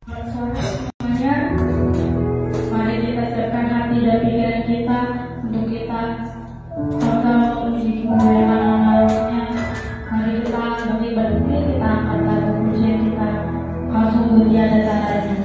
Selamat sore semuanya. Mari kita siapkan hati dan pikiran kita untuk kita sama-sama memuji memuliakan nama-Nya. Mari kita bagi berhenti, kita angkat lagu pujian kita. Kau sungguh tiada tandanya.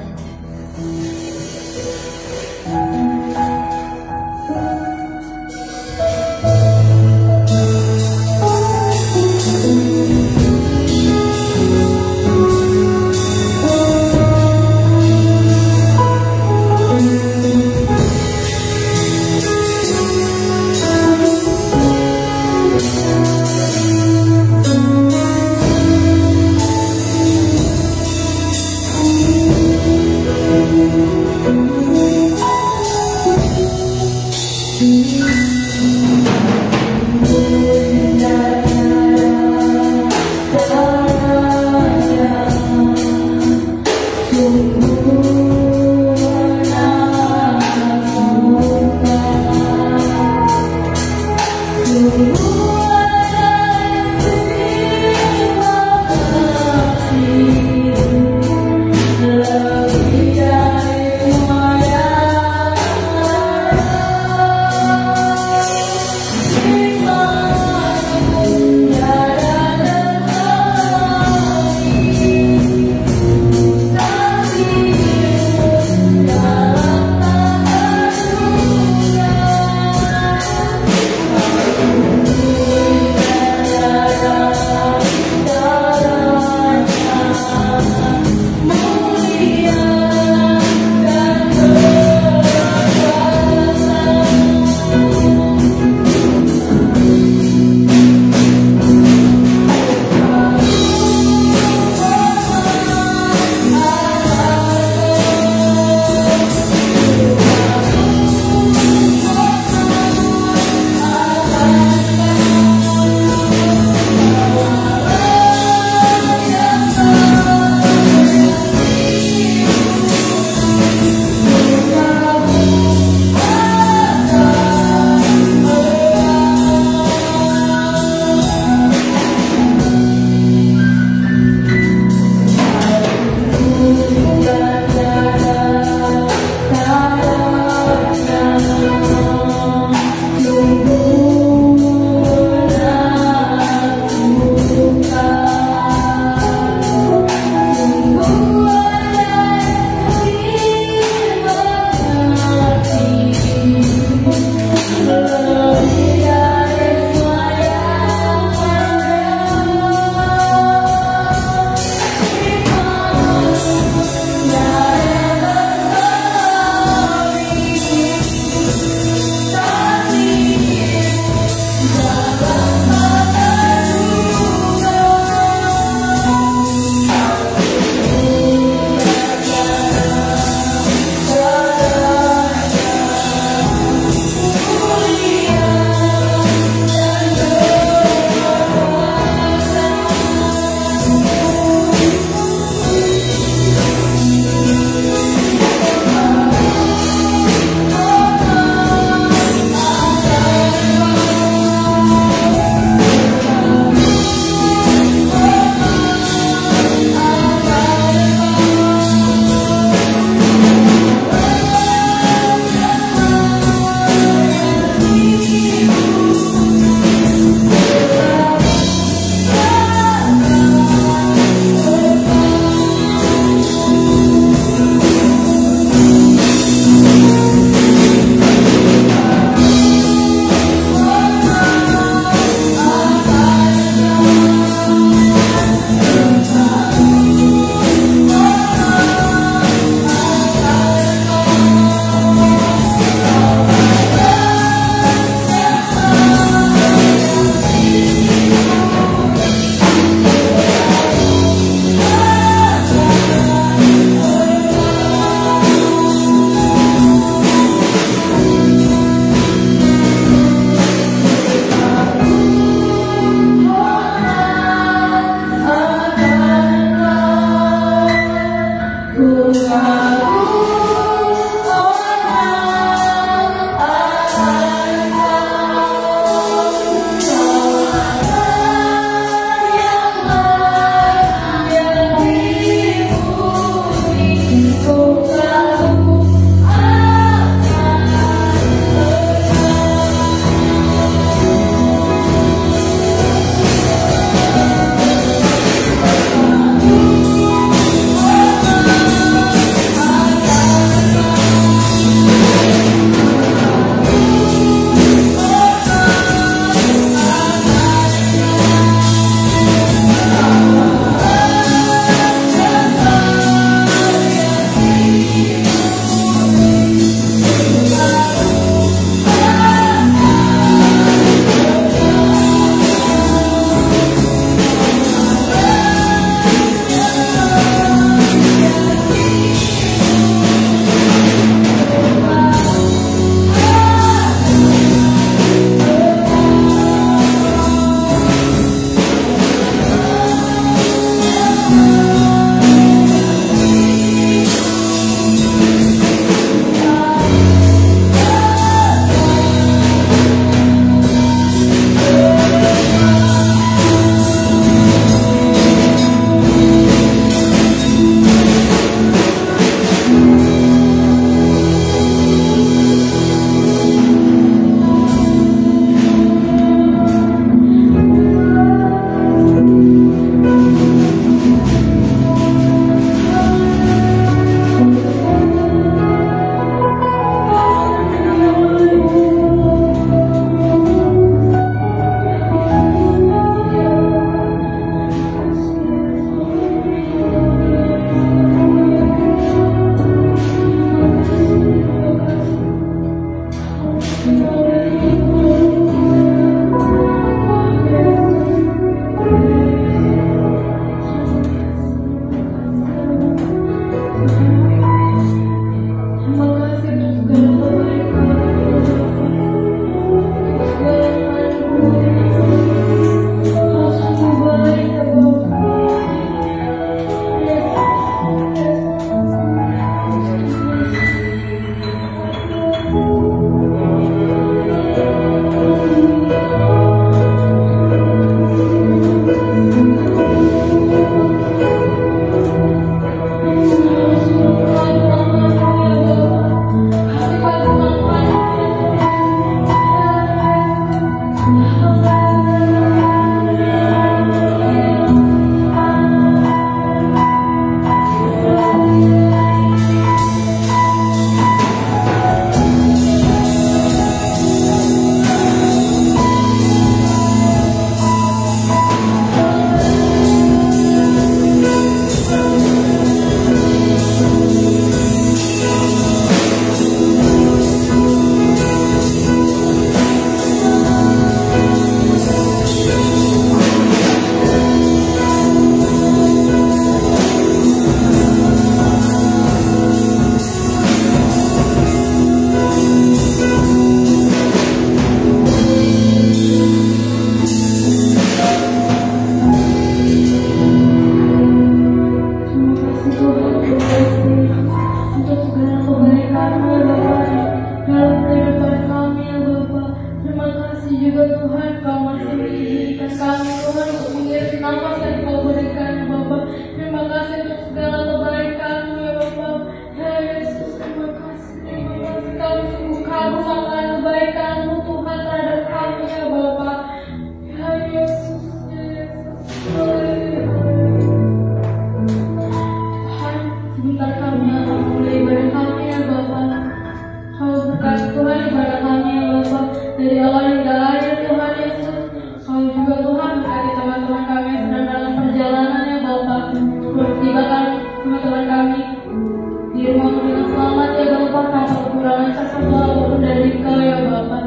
rasa semua apapun dari Kau ya Bapa.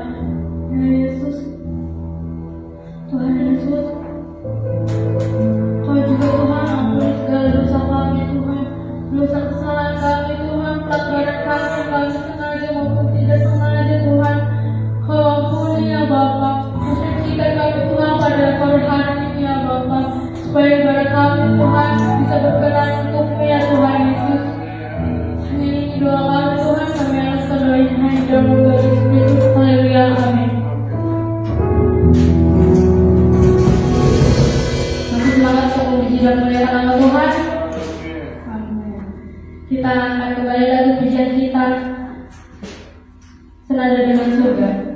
Ya Yesus, Tuhan Yesus, Kau juga Tuhan ampuni segala dosa kami Tuhan, dosa kesalahan kami Tuhan, pelanggaran kami yang kami sengaja maupun tidak sengaja Tuhan. Kau ampuni ya Bapa, sucikan kami Tuhan pada sore hari ini ya Bapa, supaya ibadah kami Tuhan bisa berkenan untuk-Mu ya Tuhan Yesus. Hanya ini doa kami Tuhan, kami alaskan doa ini hanya dalam nama Yesus Kristus. Haleluya, amin. Masih semangat untuk memuji dan memuliakan nama Tuhan. Amin. Kita akan kembali lagi pujian kita senada dengan surga.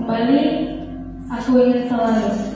kembali Aku ingin selalu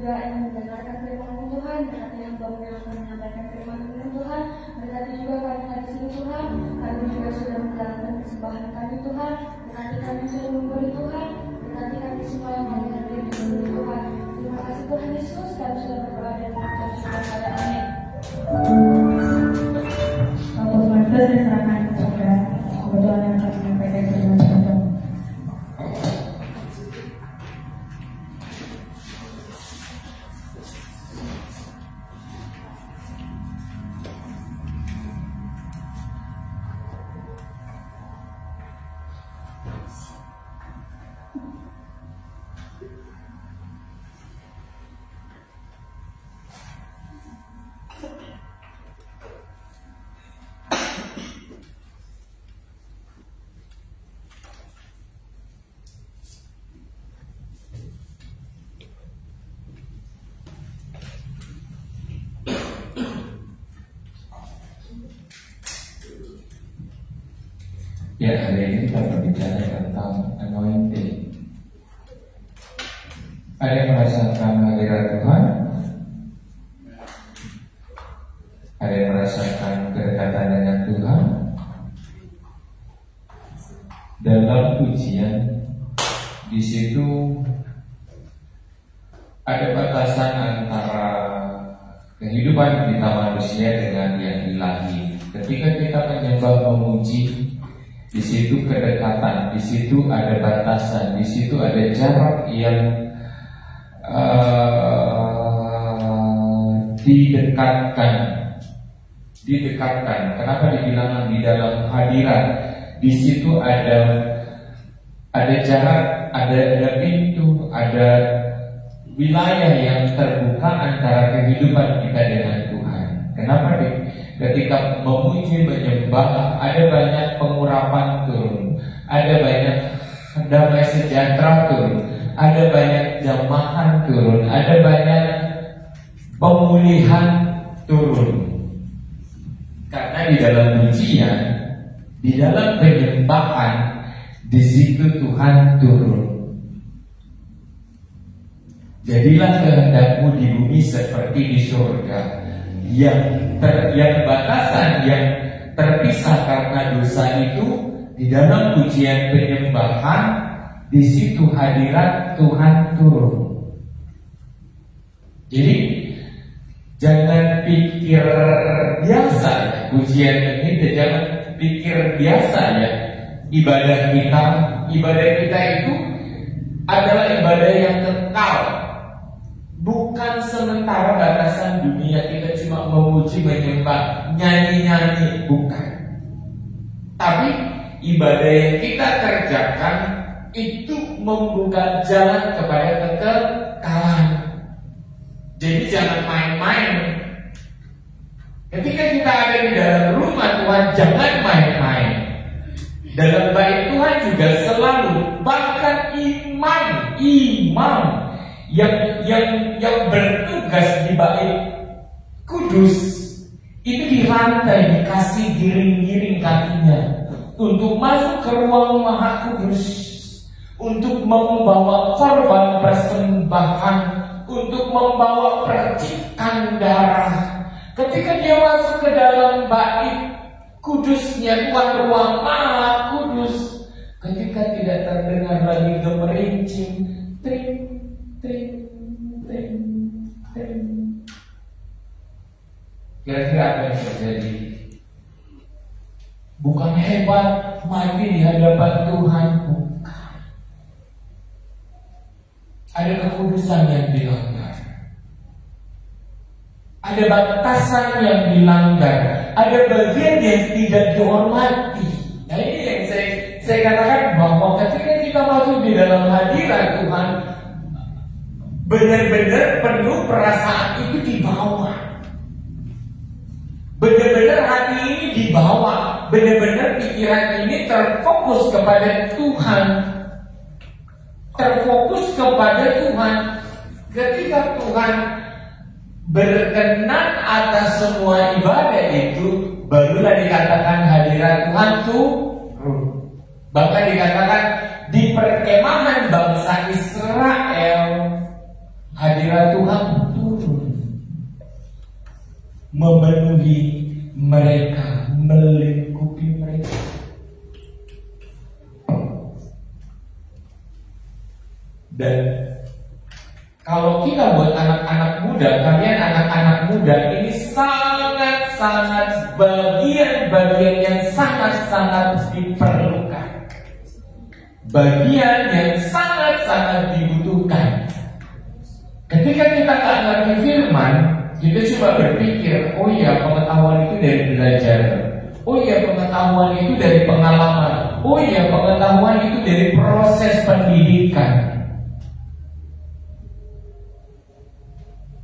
juga yang mendengarkan firman Tuhan, berkati hamba-Mu yang akan menyampaikan firman Tuhan, berkati juga kami di sini Tuhan, kami juga sudah menjalankan kesembahan kami Tuhan, berkati kami sudah memberi Tuhan, berkati kami semua yang kami hadir di sini Tuhan. Terima kasih Tuhan Yesus, kami sudah berdoa dan mengucap syukur pada amin. Untuk selanjutnya saya serahkan kepada kebetulan yang akan menyampaikan firman Tuhan. Ya, hari ini kita berbicara tentang anointing. Ada yang merasakan hadirat Tuhan? Ada yang merasakan kedekatan dengan Tuhan? Dalam pujian, di situ ada batasan antara kehidupan kita manusia dengan yang ilahi. Ketika kita menyembah memuji, di situ kedekatan, di situ ada batasan, di situ ada jarak yang didekatkan. Kenapa dibilang di dalam hadirat? Di situ ada jarak, ada pintu, ada wilayah yang terbuka antara kehidupan kita dengan Tuhan. Kenapa ketika memuji menyembah ada banyak pengurapan turun, ada banyak damai sejahtera turun, ada banyak jamahan turun, ada banyak pemulihan turun. Karena di dalam pujian, di dalam penyembahan, di situ Tuhan turun. Jadilah kehendak-Mu di bumi seperti di surga. Yang batasan yang terpisah karena dosa itu di dalam pujian penyembahan, di situ hadirat Tuhan turun. Jadi jangan pikir biasa ya, pujian ini jangan pikir biasa ya. Ibadah kita itu adalah ibadah yang kekal. Bukan sementara batasan dunia kita cuma memuji, menyembah, nyanyi-nyanyi, bukan. Tapi ibadah yang kita kerjakan itu membuka jalan kepada kekekalan. Jadi jangan main-main. Ketika kita ada di dalam rumah Tuhan, jangan main-main. Dalam bait Tuhan juga selalu, bahkan imam yang bertugas di bait kudus itu di rantai dikasih giring-giring kakinya untuk masuk ke ruang maha kudus, untuk membawa korban persembahan, untuk membawa percikan darah. Ketika dia masuk ke dalam bait kudusnya Tuhan, ruang maha kudus, ketika tidak terdengar lagi gemerincing, tring, tring, tring, tring. Kira-kira apa yang terjadi? Bukan hebat mati di hadapan Tuhan, bukan. Ada kekudusan yang dilanggar, ada batasan yang dilanggar, ada bagian yang tidak dihormati. Nah ini yang saya katakan bahwa ketika kita masuk di dalam hadirat Tuhan, benar-benar penuh perasaan itu dibawa, benar-benar hati ini dibawa, benar-benar pikiran ini terfokus kepada Tuhan, terfokus kepada Tuhan. Ketika Tuhan berkenan atas semua ibadah itu, barulah dikatakan hadirat Tuhan turun. Bahkan dikatakan di perkemahan bangsa Israel, hadirat Tuhan turun, memenuhi mereka, melingkupi mereka. Dan kalau kita buat anak-anak muda, kalian anak-anak muda ini sangat-sangat bagian-bagian yang sangat-sangat diperlukan, bagian yang sangat-sangat dibutuhkan. Ketika kita nggak ngerti firman, kita cuma berpikir, oh iya pengetahuan itu dari belajar, oh iya pengetahuan itu dari pengalaman, oh iya pengetahuan itu dari proses pendidikan.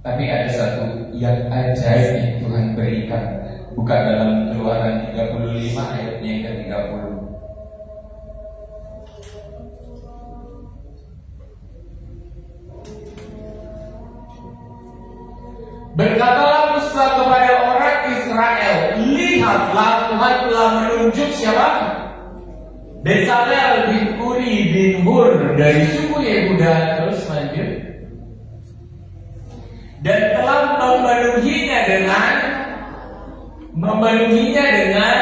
Tapi ada satu yang ajaib yang Tuhan berikan. Buka dalam Keluaran 35 ayatnya yang ke-30. Berkatalah Musa kepada orang Israel, lihatlah Tuhan telah menunjuk siapa? Bezalel bin Uri bin Hur dari suku Yehuda. Terus lanjut. Dan telah memenuhinya dengan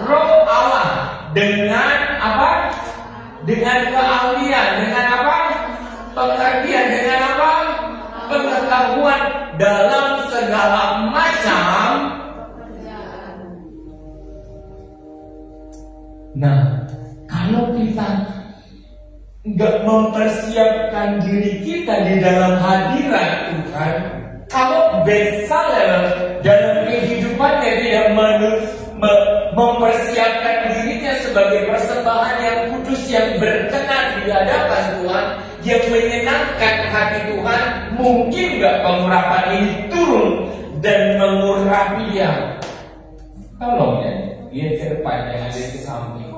Roh Allah, dengan apa? Dengan keahlian, dengan apa? Pengertian, dengan apa? Pengetahuan dalam segala macam. Nah, kalau kita nggak mempersiapkan diri kita di dalam hadirat Tuhan, kalau Bezalel dalam kehidupannya tidak mempersiapkan dirinya sebagai persembahan yang kudus, yang berkenan di hadapan Tuhan, yang menyenangkan hati Tuhan, mungkin nggak pengurapan ini turun dan mengurapi dia. Tolong ya, geser panjang ada di samping.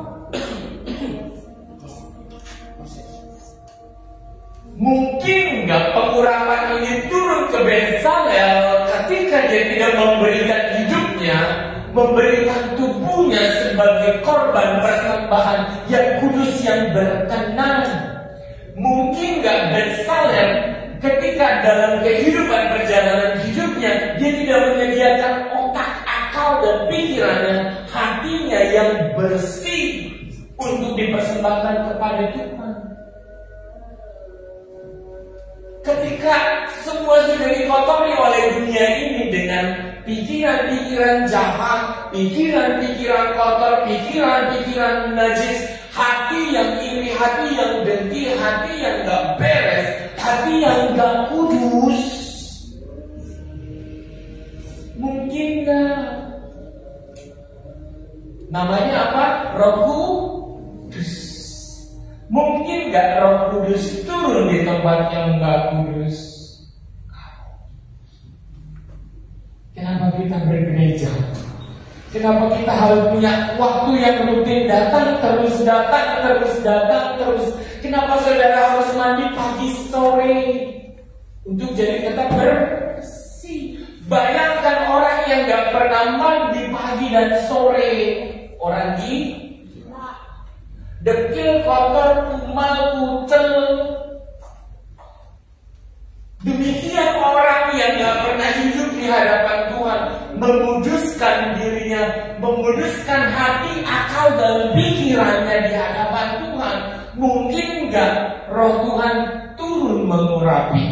Mungkin nggak pengurapan ini turun ke Bezalel ketika dia tidak memberikan hidupnya, memberikan tubuhnya sebagai korban persembahan yang kudus, yang berkenan. Mungkin nggak Bezalel ketika dalam kehidupan perjalanan hidupnya dia tidak menyediakan otak, akal dan pikirannya, hatinya yang bersih untuk dipersembahkan kepada Tuhan. Ketika semua sudah dikotori oleh dunia ini dengan pikiran-pikiran jahat, pikiran-pikiran kotor, pikiran-pikiran najis, hati yang iri, hati yang dengki, hati yang gak beres, hati yang gak kudus, mungkin gak? Namanya apa? Roh Kudus. Mungkin gak Roh Kudus turun di tempat yang gak kudus? Kenapa kita bergereja? Kenapa kita harus punya waktu yang rutin, datang terus? Kenapa saudara harus mandi pagi sore untuk jadi tetap bersih? Bayangkan orang yang gak pernah mandi pagi dan sore, orang dekil, kotor, kumal, kucel. Demikian orang yang gak pernah hidup di hadapan Tuhan, menguduskan dirinya, menguduskan hati, akal, dan pikirannya di hadapan Tuhan. Mungkin gak Roh Tuhan turun mengurapi?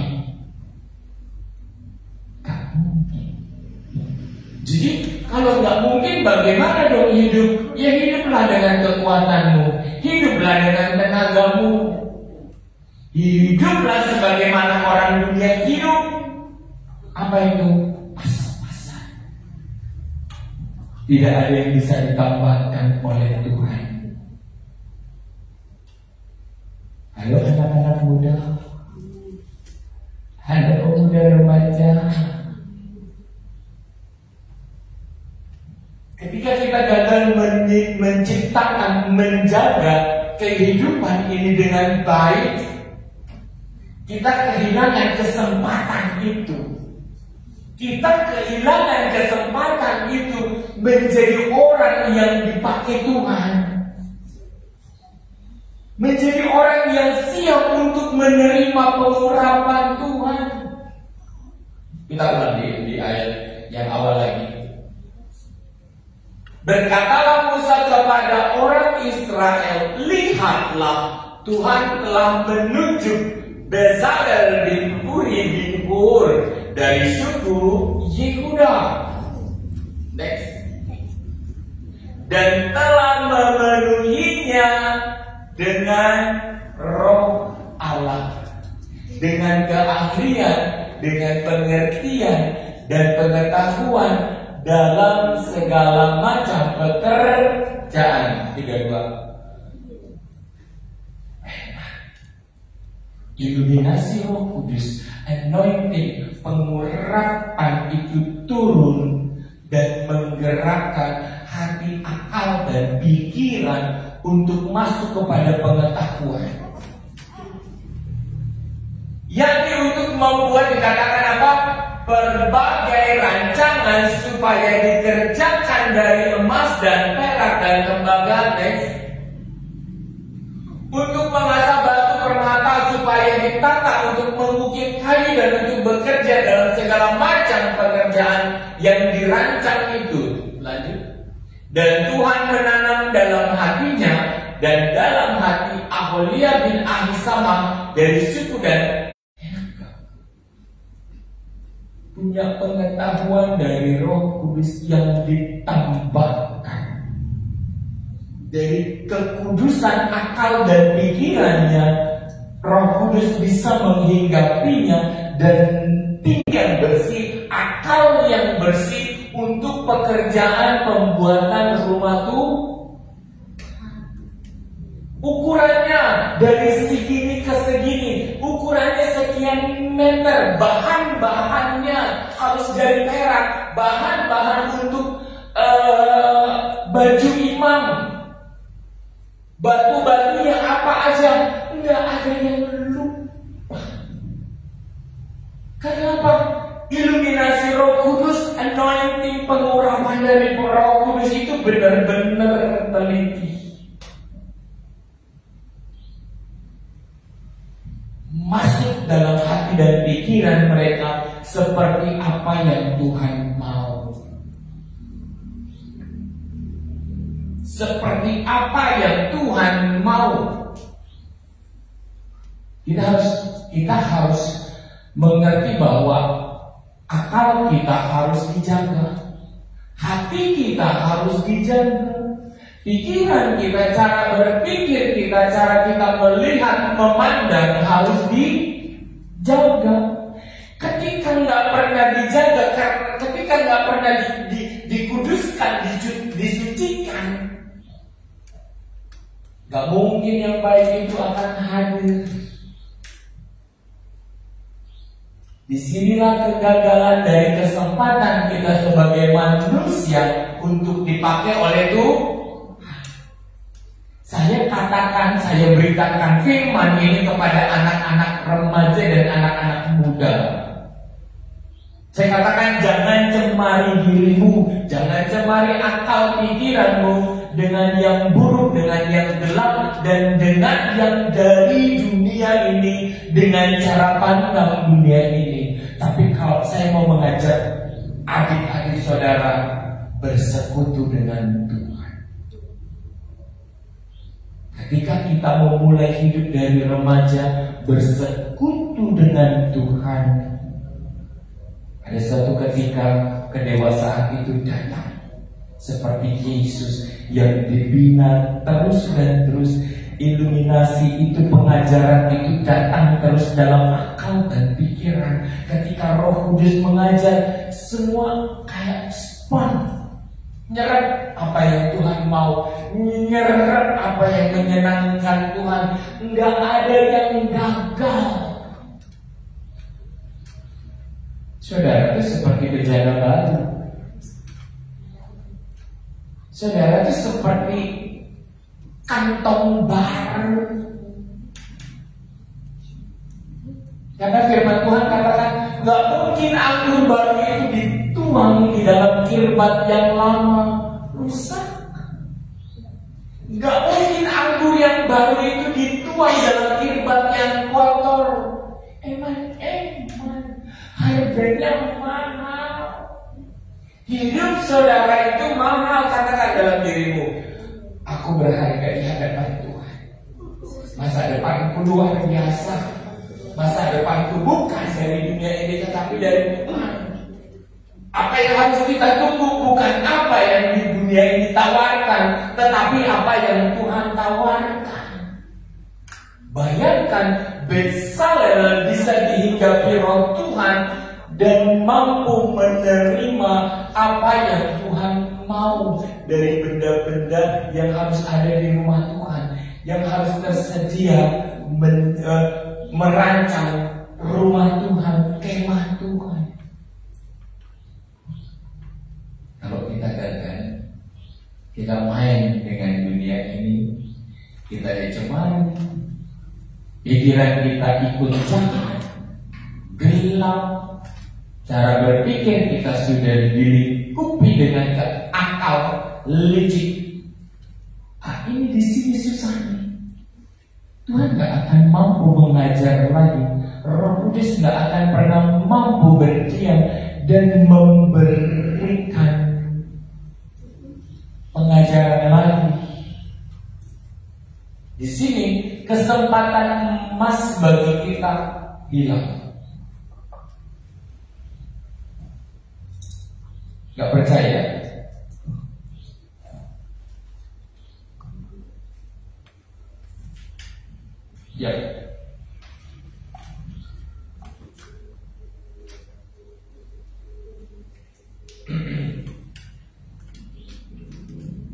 Gak mungkin. Jadi kalau gak mungkin, bagaimana dong hidup? Ya hiduplah dengan kekuatanmu, hiduplah dengan tenagamu, hiduplah sebagaimana orang dunia hidup. Apa itu? Pas-pasan. Tidak ada yang bisa ditambahkan oleh Tuhan. Halo anak-anak muda, halo pemuda remaja. Ketika kita gagal menciptakan, menjaga kehidupan ini dengan baik, kita kehilangan kesempatan itu. Kita kehilangan kesempatan itu menjadi orang yang dipakai Tuhan. menjadi orang yang siap untuk menerima pengurapan Tuhan. Kita ulang di ayat yang awal lagi. Berkatalah Musa kepada orang Israel, lihatlah Tuhan telah menunjuk Bezalel bin Uri bin Hur dari suku Yehuda. Next. Dan telah memenuhinya dengan Roh Allah, dengan keahlian, dengan pengertian dan pengetahuan dalam segala macam pekerjaan. 32. Iluminasi Roh Kudus, anointing, pengurapan itu turun dan menggerakkan hati, akal, dan pikiran untuk masuk kepada pengetahuan. Yakni untuk membuat, dikatakan apa? Berbagai rancangan supaya dikerjakan dari emas dan perak dan tembaga. Untuk mengasah batu permata supaya ditata untuk mengukir kayu dan untuk bekerja dalam segala macam pekerjaan yang dirancang itu. Lanjut. Dan Tuhan menanam dalam hatinya dan dalam hati Aholia bin Ahisamah dari suku Dan, punya pengetahuan dari Roh Kudus yang ditambahkan dari kekudusan akal dan pikirannya. Roh Kudus bisa menghinggapinya dan pikiran bersih, akal yang bersih untuk pekerjaan pembuatan rumah Tuhan. Ukurannya dari segini ke segini, ukurannya sekian meter, bahan-bahannya harus dari perak, bahan-bahan untuk baju imam, batu-batunya apa aja, nggak ada yang lupa. Kenapa? Iluminasi Roh Kudus, anointing, pengurapan dari Roh Kudus itu benar-benar teliti. Masuk dalam hati dan pikiran mereka seperti apa yang Tuhan mau. Seperti apa yang Tuhan mau. Kita harus mengerti bahwa akal kita harus dijaga, hati kita harus dijaga, pikiran kita, cara berpikir kita, cara kita melihat, memandang harus dijaga. Ketika nggak pernah dijaga, ketika nggak pernah dikuduskan, disucikan, nggak mungkin yang baik itu akan hadir. Disinilah kegagalan dari kesempatan kita sebagai manusia untuk dipakai oleh Tuhan. Saya katakan, saya beritakan firman ini kepada anak-anak remaja dan anak-anak muda. Saya katakan, jangan cemari dirimu, jangan cemari akal pikiranmu dengan yang buruk, dengan yang gelap, dan dengan yang dari dunia ini, dengan cara pandang dunia ini. Tapi kalau saya mau mengajak adik-adik saudara bersekutu dengan Tuhan. Ketika kita memulai hidup dari remaja bersekutu dengan Tuhan, ada suatu ketika kedewasaan itu datang seperti Yesus yang dibina terus dan terus. Iluminasi itu, pengajaran itu datang terus dalam akal dan pikiran. Ketika Roh Kudus mengajar, semua kayak spon, nyerap apa yang Tuhan mau, nyerap apa yang menyenangkan Tuhan. Nggak ada yang gagal. Saudara itu seperti bejana baru. Saudara itu seperti kantong baru. Karena firman Tuhan katakan, gak mungkin anggur baru itu dituang di dalam kirbat yang lama, rusak. Gak mungkin anggur yang baru itu Harganya mahal. Hidup saudara itu mahal. Katakan dalam dirimu, aku berharga di hadapan Tuhan. Masa depanku luar biasa. Masa depanku bukan dari dunia ini, tetapi dari Tuhan. Apa yang harus kita tunggu bukan apa yang di dunia ini tawarkan, tetapi apa yang Tuhan tawarkan. Bayangkan Bezalel bisa dihinggapi roh Tuhan dan mampu menerima apa yang Tuhan mau dari benda-benda yang harus ada di rumah Tuhan, yang harus tersedia merancang rumah Tuhan, kemah Tuhan. Kalau kita gagal, kita main dengan dunia ini, kita dicemari, pikiran kita ikut jahat, gelap, cara berpikir kita sudah dilingkupi dengan akal licik. Ini di sini susahnya. Tuhan gak akan mampu mengajar lagi. Roh Kudus gak akan pernah mampu berdiam dan memberikan pengajaran lagi. Di sini kesempatan emas bagi kita hilang. Gak percaya? Ya.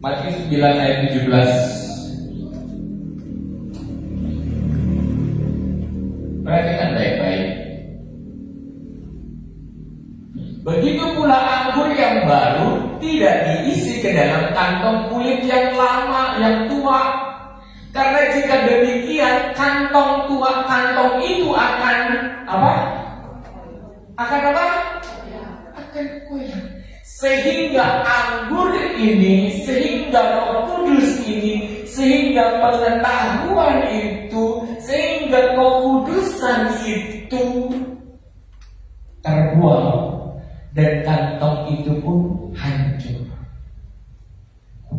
Matius 9 ayat 17. Perhatikan baik-baik. Begitu pula anggur yang baru tidak diisi ke dalam kantong kulit yang lama, yang tua. Karena jika demikian, kantong tua, kantong itu akan apa? Akan apa? Akan koyak. Sehingga anggur ini, sehingga Roh Kudus ini, sehingga pengetahuan itu, sehingga kekudusan itu terbuang, dan kantong itu pun hancur.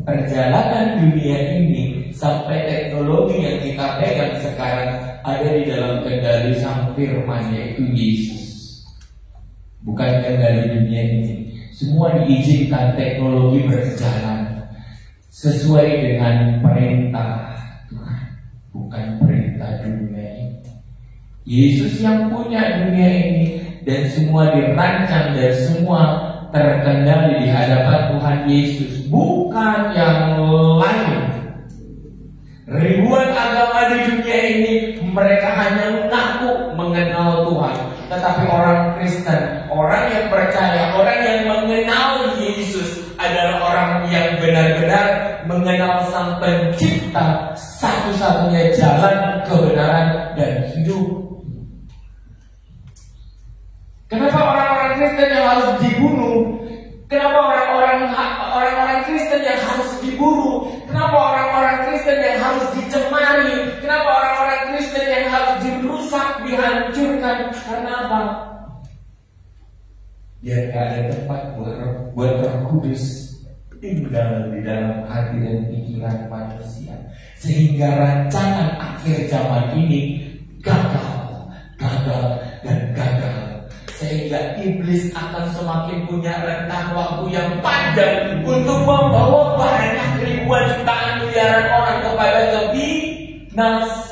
Perjalanan dunia ini sampai teknologi yang kita pegang sekarang ada di dalam kendali Sang Firman, yaitu Yesus. Bukan kendali dunia ini. Semua diizinkan teknologi berjalan sesuai dengan perintah Tuhan, bukan perintah dunia ini. Yesus yang punya dunia ini, dan semua dirancang dan semua terkendali di hadapan Tuhan Yesus, bukan yang lain. Ribuan agama di dunia ini, mereka hanya mengaku mengenal Tuhan, tetapi orang Kristen, orang yang percaya, orang yang mengenal Yesus adalah orang yang benar-benar mengenal Sang Pencipta, satu-satunya jalan kebenaran dan hidup. Kenapa orang-orang Kristen yang harus dibunuh? Kenapa orang-orang Kristen yang harus diburu? Kenapa orang-orang Kristen yang harus dicemari? Kenapa orang-orang Kristen yang harus dirusak, dihancurkan? Karena apa? Biar gak ada tempat buat Roh Kudus tinggal di dalam hati dan pikiran manusia, sehingga rancangan akhir zaman ini gagal dan gagal. Sehingga iblis akan semakin punya rentang waktu yang panjang untuk membawa banyak ribuan jutaan miliaran orang kepada kebinasan.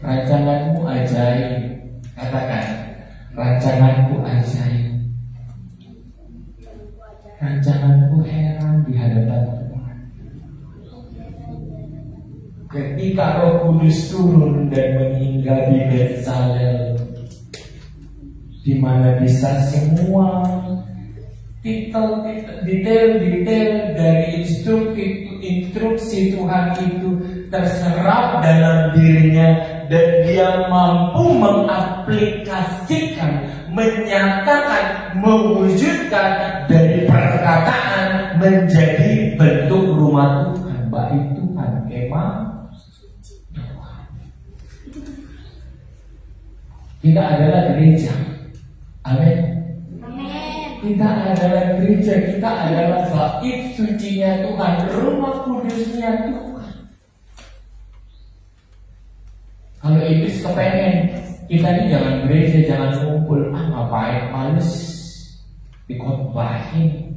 Rancanganmu ajaib. Katakan, rancanganku ajaib. Rancanganku heran di hadapan Tuhan. Ketika Roh Kudus turun dan meninggal di Bezalel, di mana bisa semua detail dari instruksi Tuhan itu terserap dalam dirinya, dan dia mampu mengaplikasikan, menyatakan, mewujudkan dari perkataan menjadi bentuk rumah Tuhan, baik Tuhan kemah. Kita adalah gereja. Amin. Kita adalah gereja, kita adalah bait sucinya Tuhan, rumah kudusnya Tuhan. Kalau iblis kepengen kita ini jangan gereja, jangan ngumpul, ngapain, males dikotbahin.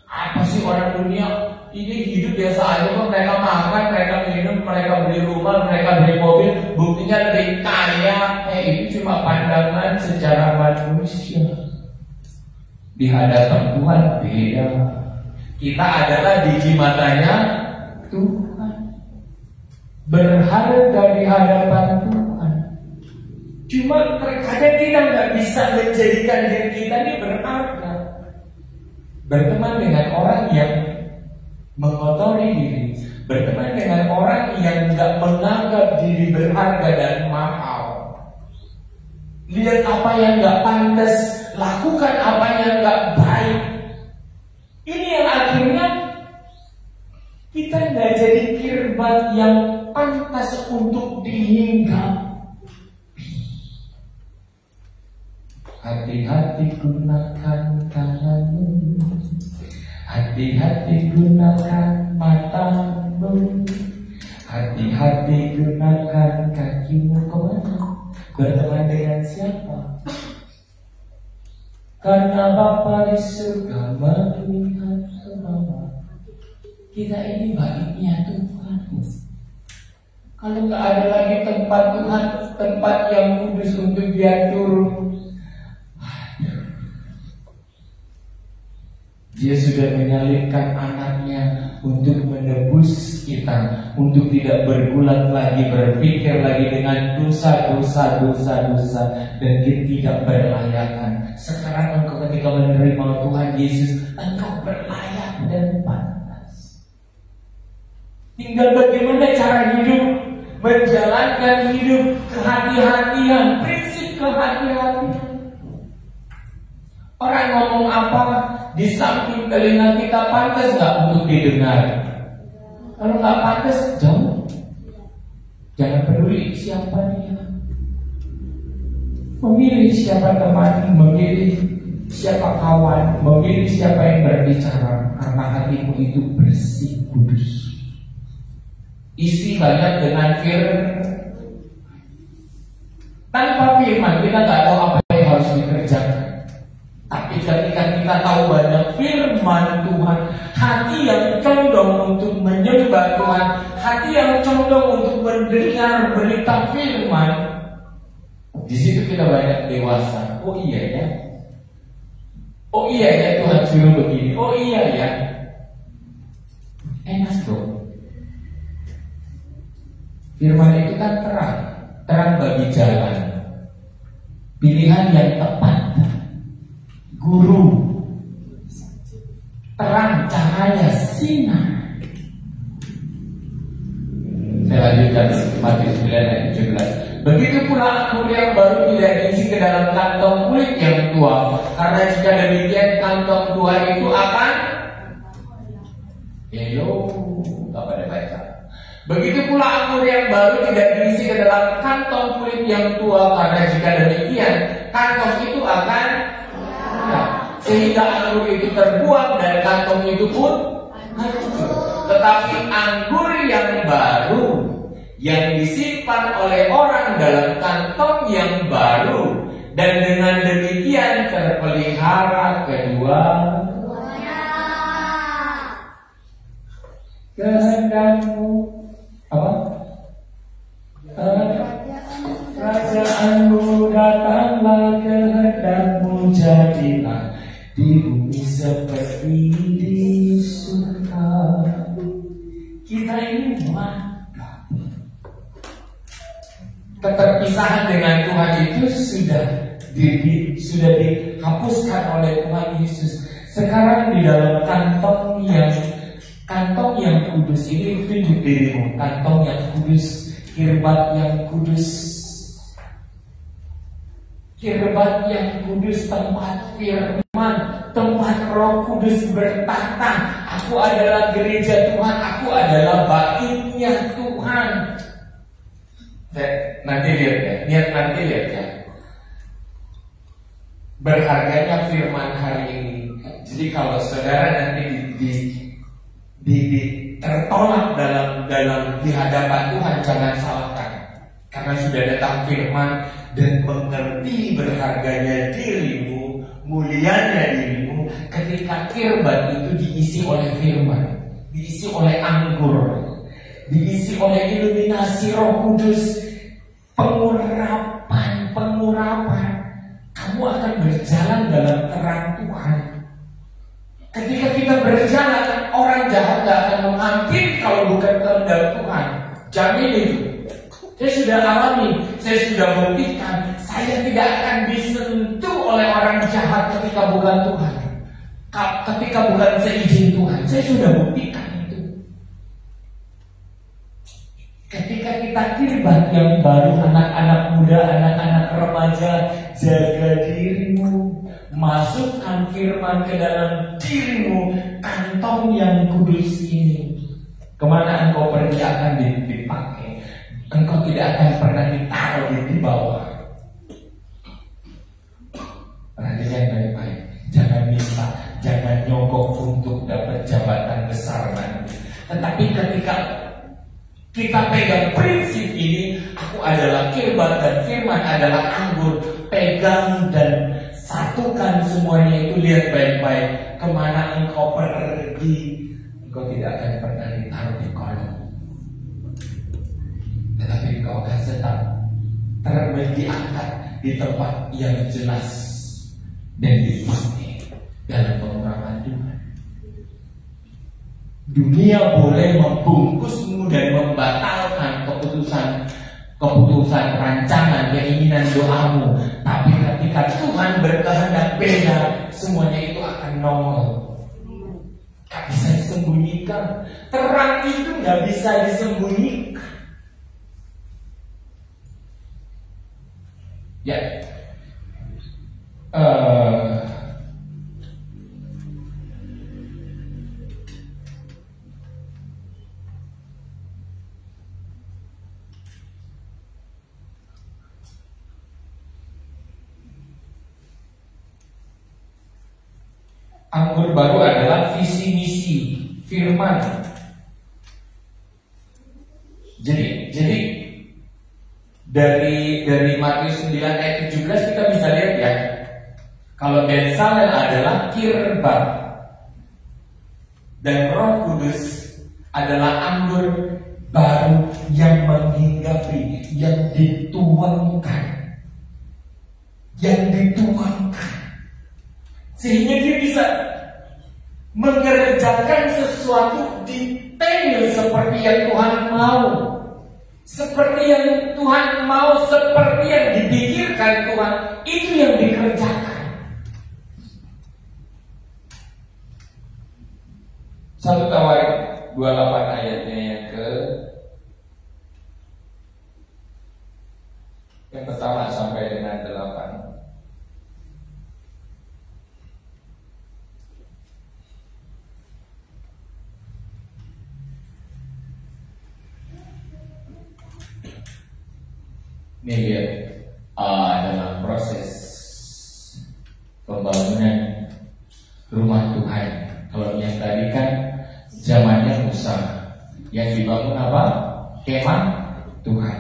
Apa sih orang dunia ini hidup biasa aja kok, mereka makan, mereka minum, mereka beli rumah, mereka beli mobil, buktinya lebih kaya. Itu cuma pandangan secara manusia. Di hadapan Tuhan beda. Kita adalah biji matanya Tuhan, berharga di hadapan Tuhan. Cuma terkadang kita nggak bisa menjadikan diri kita ini berharga. Berteman dengan orang yang mengotori diri, berteman dengan orang yang nggak menganggap diri berharga dan mahal. Lihat apa yang nggak pantas, lakukan apa yang nggak baik. Ini yang akhirnya kita nggak jadi kirbat yang pantas untuk dihinggap. Hati-hati gunakan tanganmu, hati-hati gunakan matamu, hati-hati gunakan kakimu. Kemana? Berteman dengan siapa? Karena Bapa di surga melihat semua. Kita ini baiknya Tuhan. Kalau nggak ada lagi tempat Tuhan, tempat yang kudus untuk Dia turun, Dia sudah menyalibkan anaknya untuk menebus kita, untuk tidak berulang lagi, berpikir lagi dengan dosa, dan kita tidak berlayakan. Sekarang engkau ketika menerima Tuhan Yesus, engkau berlayak dan pantas. Tinggal bagaimana cara hidup, menjalankan hidup kehati-hatian, prinsip kehati-hatian. Orang ngomong apa di samping telinga kita, pantas nggak untuk didengar? Kalau nggak pantas, jauh. Jangan peduli siapa dia. Memilih siapa teman, memilih siapa kawan, memilih siapa yang berbicara, karena hatimu itu bersih, kudus. Isi banyak dengan firman. Tanpa firman kita nggak tahu apa yang harus dikerjakan. Tapi ketika kita tahu banyak firman Tuhan, hati yang condong untuk menyembah Tuhan, hati yang condong untuk mendengar berita firman, di situ kita banyak dewasa. Oh iya ya, oh iya ya, Tuhan suruh begini. Oh iya ya, enak dong. Firman itu kan terang, terang bagi jalan, pilihan yang tepat. Guru, terang, cahaya, sinar. Saya lanjutkan Matius 9 ayat 17. Begitu pula anggur yang baru tidak diisi ke dalam kantong kulit yang tua, karena jika demikian kantong tua itu akan gak pada baca. Begitu pula anggur yang baru tidak diisi ke dalam kantong kulit yang tua, karena jika demikian kantong itu akan sehingga anggur itu terbuang dan kantong itu pun hancur. Tetapi anggur yang baru yang disimpan oleh orang dalam kantong yang baru, dan dengan demikian terpelihara keduanya. Kehendakmu apa? Kerajaanmu datanglah, kehendakmu jadilah di bumi seperti di surga. Kita ini mantap. Keterpisahan dengan Tuhan itu sudah dihapuskan oleh Tuhan Yesus. Sekarang di dalam kantong yang kudus ini, tunjuk dirimu, kantong yang kudus, kirbat yang kudus, kirbat yang kudus, tempat firman, tempat Roh Kudus bertata. Aku adalah gereja Tuhan, aku adalah baitnya Tuhan. Nanti lihat ya, nanti lihat ya. berharganya firman hari ini. Jadi kalau saudara nanti tertolak dalam di hadapan Tuhan, jangan salahkan, karena sudah datang firman dan mengerti berharganya dirimu, mulianya dirimu, ketika kirbat itu diisi oleh firman, diisi oleh anggur, diisi oleh iluminasi Roh Kudus, pengurapan, kamu akan berjalan dalam terang Tuhan. Ketika kita berjalan, orang jahat gak akan menghampiri kalau bukan kehendak Tuhan. Jamin itu. Saya sudah alami, saya sudah buktikan, saya tidak akan disentuh oleh orang jahat ketika bukan Tuhan. Ketika bukan seizin Tuhan, saya sudah buktikan itu. Ketika kita kirbat yang baru, anak-anak muda, anak-anak remaja, jaga dirimu. Masukkan firman ke dalam dirimu, kantong yang kudus ini. Kemana engkau pergi akan dipakai. Engkau tidak akan pernah ditaruh di bawah. Perhatikan baik-baik. Jangan minta, jangan nyogok untuk dapat jabatan besar nanti. Tetapi ketika kita pegang prinsip ini, aku adalah kirbat dan firman adalah anggur. Pegang dan satukan semuanya itu, lihat baik-baik. Kemana engkau pergi, engkau tidak akan pernah ditaruh di kolong, tetapi engkau akan tetap diangkat di tempat yang jelas dan dipakai dalam pengurapan Tuhan. Dunia boleh membungkusmu dan membatalkan keputusan, rancangan, keinginan doamu, tapi ketika Tuhan berkehendak beda, semuanya itu akan nongol. Gak bisa disembunyikan. Terang itu gak bisa disembunyikan. Ya, anggur baru adalah visi misi firman. Jadi dari Matius 9 ayat 17 kita bisa lihat ya, kalau Betsalel adalah kirbat dan Roh Kudus adalah anggur baru yang menghinggapi, yang dituangkan, sehingga dia bisa mengerjakan sesuatu detail seperti yang Tuhan mau, seperti yang Tuhan mau, seperti yang dipikirkan Tuhan, itu yang dikerjakan. 1 Tawarik 28 ayatnya yang pertama sampai dengan 8. Ini lihat, dalam proses pembangunan rumah Tuhan. Kalau yang tadi kan zamannya Musa, yang dibangun apa? Kemah Tuhan.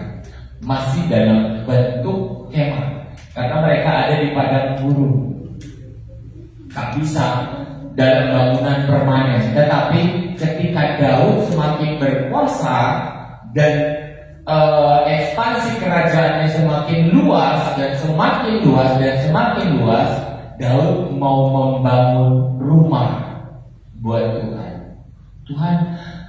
Masih dalam bentuk kemah, karena mereka ada di padang gurun, tak bisa dalam bangunan permanen. Tetapi ketika Daud semakin berkuasa dan ekspansi kerajaannya semakin luas, Daud mau membangun rumah buat Tuhan. Tuhan,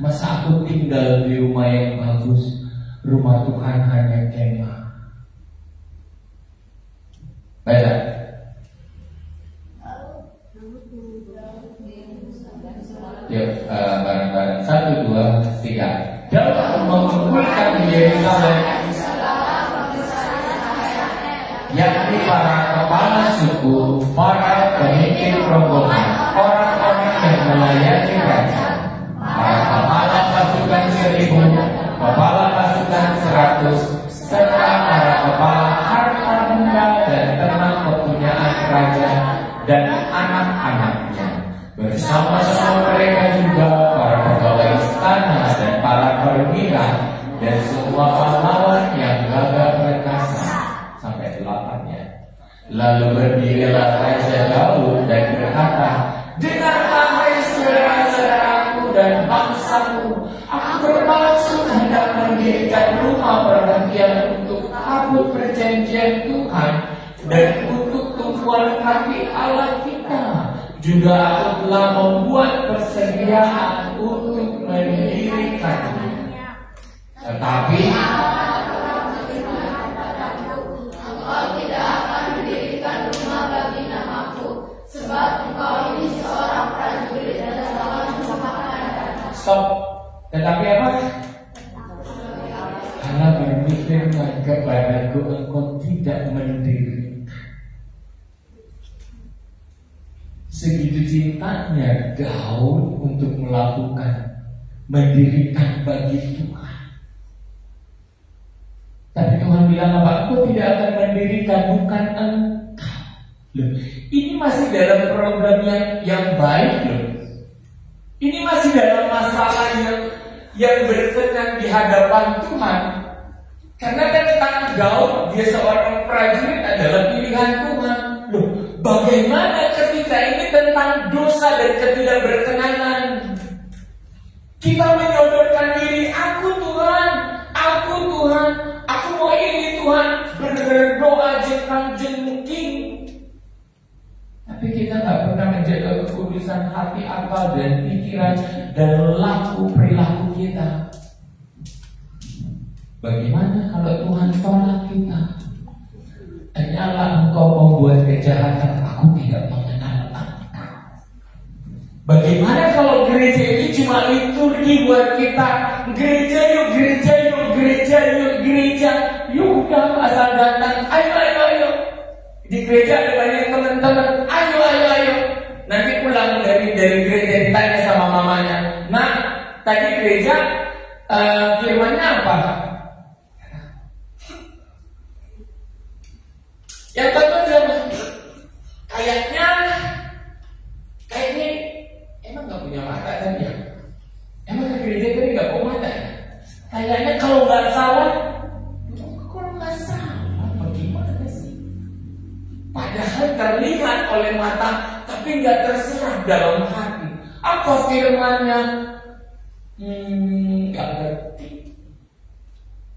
masa aku tinggal di rumah yang bagus, rumah Tuhan hanya kemah. Baca. Yuk, bareng-bareng. 1, 2, 3. Daud mengumpulkan di Yerusalem, yakni para kepala suku, para pemimpin rombongan, orang-orang yang melayani raja, para kepala pasukan 1000, kepala pasukan 100, serta para kepala harta benda dan ternak kepunyaan kerajaan dan anak-anaknya. Bersama-sama mereka juga para pegawai istana dan para perwira dan semua pahlawan yang gagah perkasa. Sampai 8-nya. Lalu berdirilah Raja Daud dan berkata, "Dengarlah hai saudara-saudaraku dan bangsaku, aku bermaksud hendak mendirikan rumah perhentian untuk tabut perjanjian Tuhan dan untuk tumpuan kaki Allah kita. Juga aku telah membuat persediaan untuk mendirikannya. Tetapi engkau tidak akan mendirikan rumah bagi namaku, sebab engkau ini seorang prajurit dan seorang pemakan." Stop. Tetapi apa? Allah berfirman kepadaku, engkau tidak mendirikan. Segitu cintanya Daud untuk mendirikan bagi Tuhan. Tapi Tuhan bilang apa? Aku tidak akan mendirikan, bukan engkau. Loh, ini masih dalam program yang baik loh. Ini masih dalam masalah yang berkenan di hadapan Tuhan. Karena tentang Daud, dia seorang prajurit adalah pilihan Tuhan. Loh, bagaimana ketika ini tentang dosa dan ketidakberkenanan? Kita menyodorkan diri, aku Tuhan, aku mau ini Tuhan, berdoa jengking. Tapi kita nggak pernah menjaga kekudusan hati, akal dan pikiran dan laku perilaku kita. Bagaimana kalau Tuhan tolak kita? Hanyalah engkau membuat kejahatan, aku tidak mengenal engkau. Bagaimana kalau gereja ini cuma liturgi buat kita? Gereja yuk, gereja yuk, gereja yuk, gereja. Yuk udah asal datang, ayo. Di gereja ada banyak teman-teman, ayo. Nanti pulang dari gereja ditanya sama mamanya, "Nah, tadi gereja firmannya apa?" Yang betul siapa? Kayaknya emang gak punya mata kan ya? Emang ke gereja tadi gak punya mata ya? Kayaknya kalau gak salah, bagaimana sih? Padahal terlihat oleh mata, tapi gak terserap dalam hati. Apa firmannya? Gak ngerti.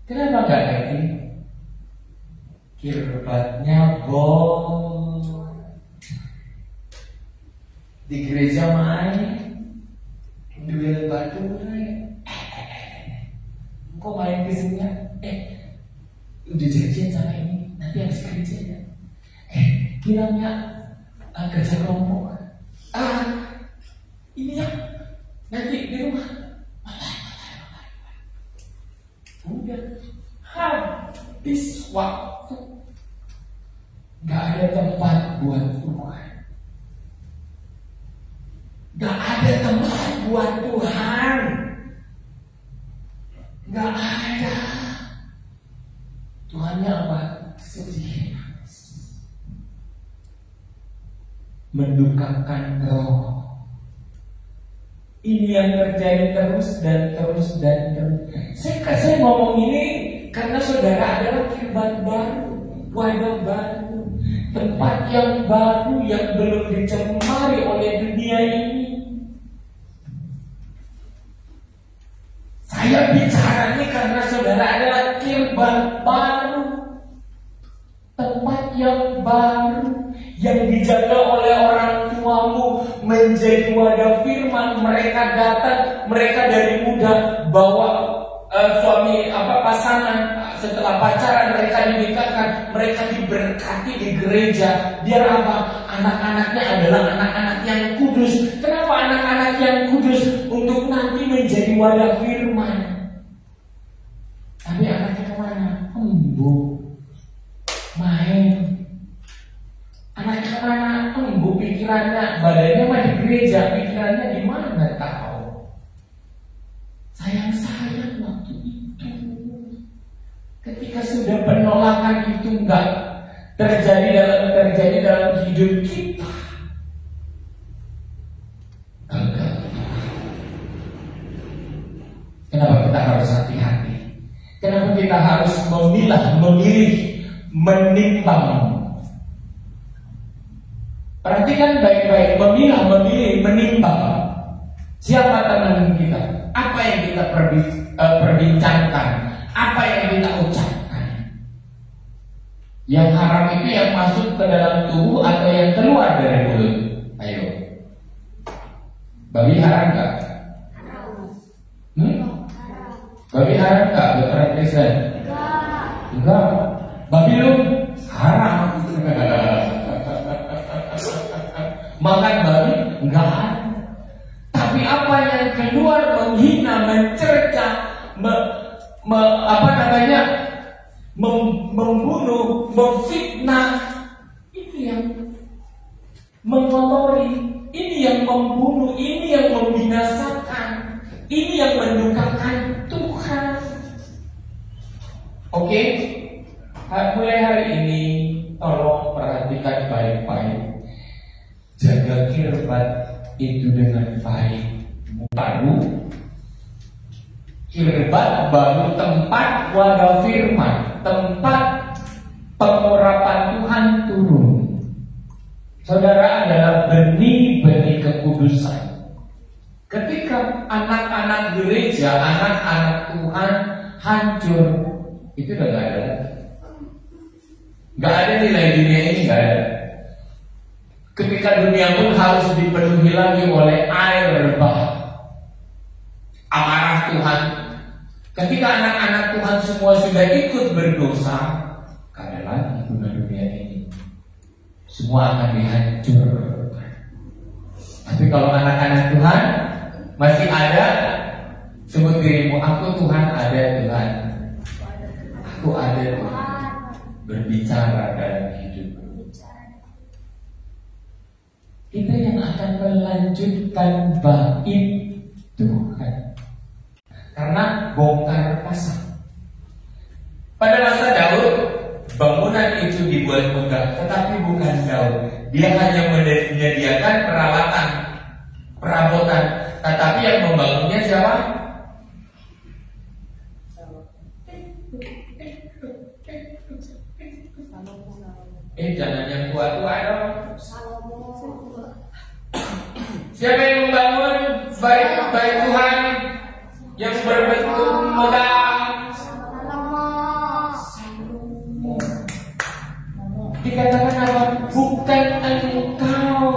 Kenapa gak ngerti? Kirbatnya di gereja main duel batu, kok main kesini? Udah janjian sama ini, nanti habis gereja ya. Bilangnya kerja kelompok. Ini ya, nanti di rumah. Udah habis waktu. Gak ada tempat buat Tuhan. Gak ada tempat buat Tuhan. Gak ada. Tuhannya apa? Sedih. Mendukakan roh. Ini yang terjadi terus. Saya ngomong ini karena saudara adalah kirbat baru, wadah baru. Tempat yang baru yang belum dicemari oleh dunia ini. Saya bicara ini karena saudara adalah kirbat baru. Tempat yang baru yang dijaga oleh orang tuamu menjadi wadah firman. Mereka datang, mereka dari muda bawa suami pasangan, setelah pacaran mereka dinikahkan, mereka diberkati di gereja. Biar apa? Anak-anaknya adalah anak-anak yang kudus. Kenapa anak-anak yang kudus? Untuk nanti menjadi wadah firman. Tapi anaknya kemana? Embuk, main. Anaknya kemana? Embuk pikirannya. Badannya mah di gereja, pikirannya di mana tahu? Sayang waktu itu. Ketika sudah penolakan itu enggak terjadi dalam hidup kita, kita harus memilah, memilih, menimbang. Perhatikan baik-baik, memilah, memilih, menimbang. Siapa teman kita? Apa yang kita perbincangkan? Apa yang kita ucapkan? Yang haram itu yang masuk ke dalam tubuh atau yang keluar dari mulut? Ayo. Babi haram nggak? Babi haram nggak buat orang Kristen? Enggak. Babi lu haram. Makan babi enggak haram. Tapi apa yang keluar menghina, mencerca, membunuh, memfitnah, itu yang mengotori, ini yang membunuh, ini yang membinasakan, ini yang mendukakan Tuhan. Oke? Mulai hari ini tolong perhatikan baik-baik. Jaga kirbat itu dengan baik. Baru kirbat baru tempat wadah firman, tempat pengurapan Tuhan turun. Saudara adalah benih-benih kekudusan. Ketika anak-anak gereja, anak-anak Tuhan hancur, itu udah gak ada. Gak ada nilai dunia ini, gak ada. Ketika dunia pun harus dipenuhi lagi oleh air bah, amarah Tuhan. Ketika anak-anak Tuhan semua sudah ikut berdosa, gak ada lagi guna dunia ini. Semua akan dihancurkan. Tapi kalau anak-anak Tuhan masih ada, sebut dirimu, aku Tuhan ada Tuhan. Aku ada Tuhan. Berbicara dalam hidup. Kita yang akan melanjutkan bait Tuhan. Karena bongkar pasang. Pada masa Daud, bangunan itu dibuat megah, tetapi bukan Daud. Dia hanya menyediakan peralatan, perabotan, tetapi yang membangunnya siapa? Jangan yang tua-tua dong. Siapa yang membangun bait Tuhan yang berbentuk megah? Dikatakan apa? Bukan engkau.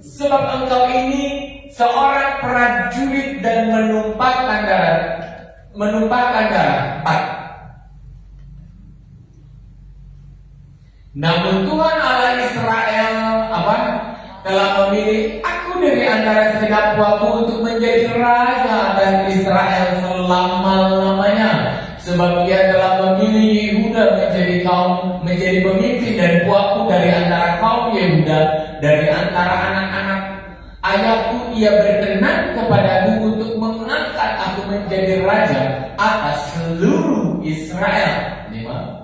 Sebab engkau ini seorang prajurit dan menumpahkan darah. Namun Tuhan Allah Israel telah memilih aku dari antara segenap puakku untuk menjadi raja atas Israel selama-lamanya. Sebab Dia telah memilih Yehuda menjadi pemimpin dan puakku dari antara kaum Yehuda, dari antara anak-anak ayahku. Ia berkenan kepadaku untuk mengangkat aku menjadi raja atas seluruh Israel. 5.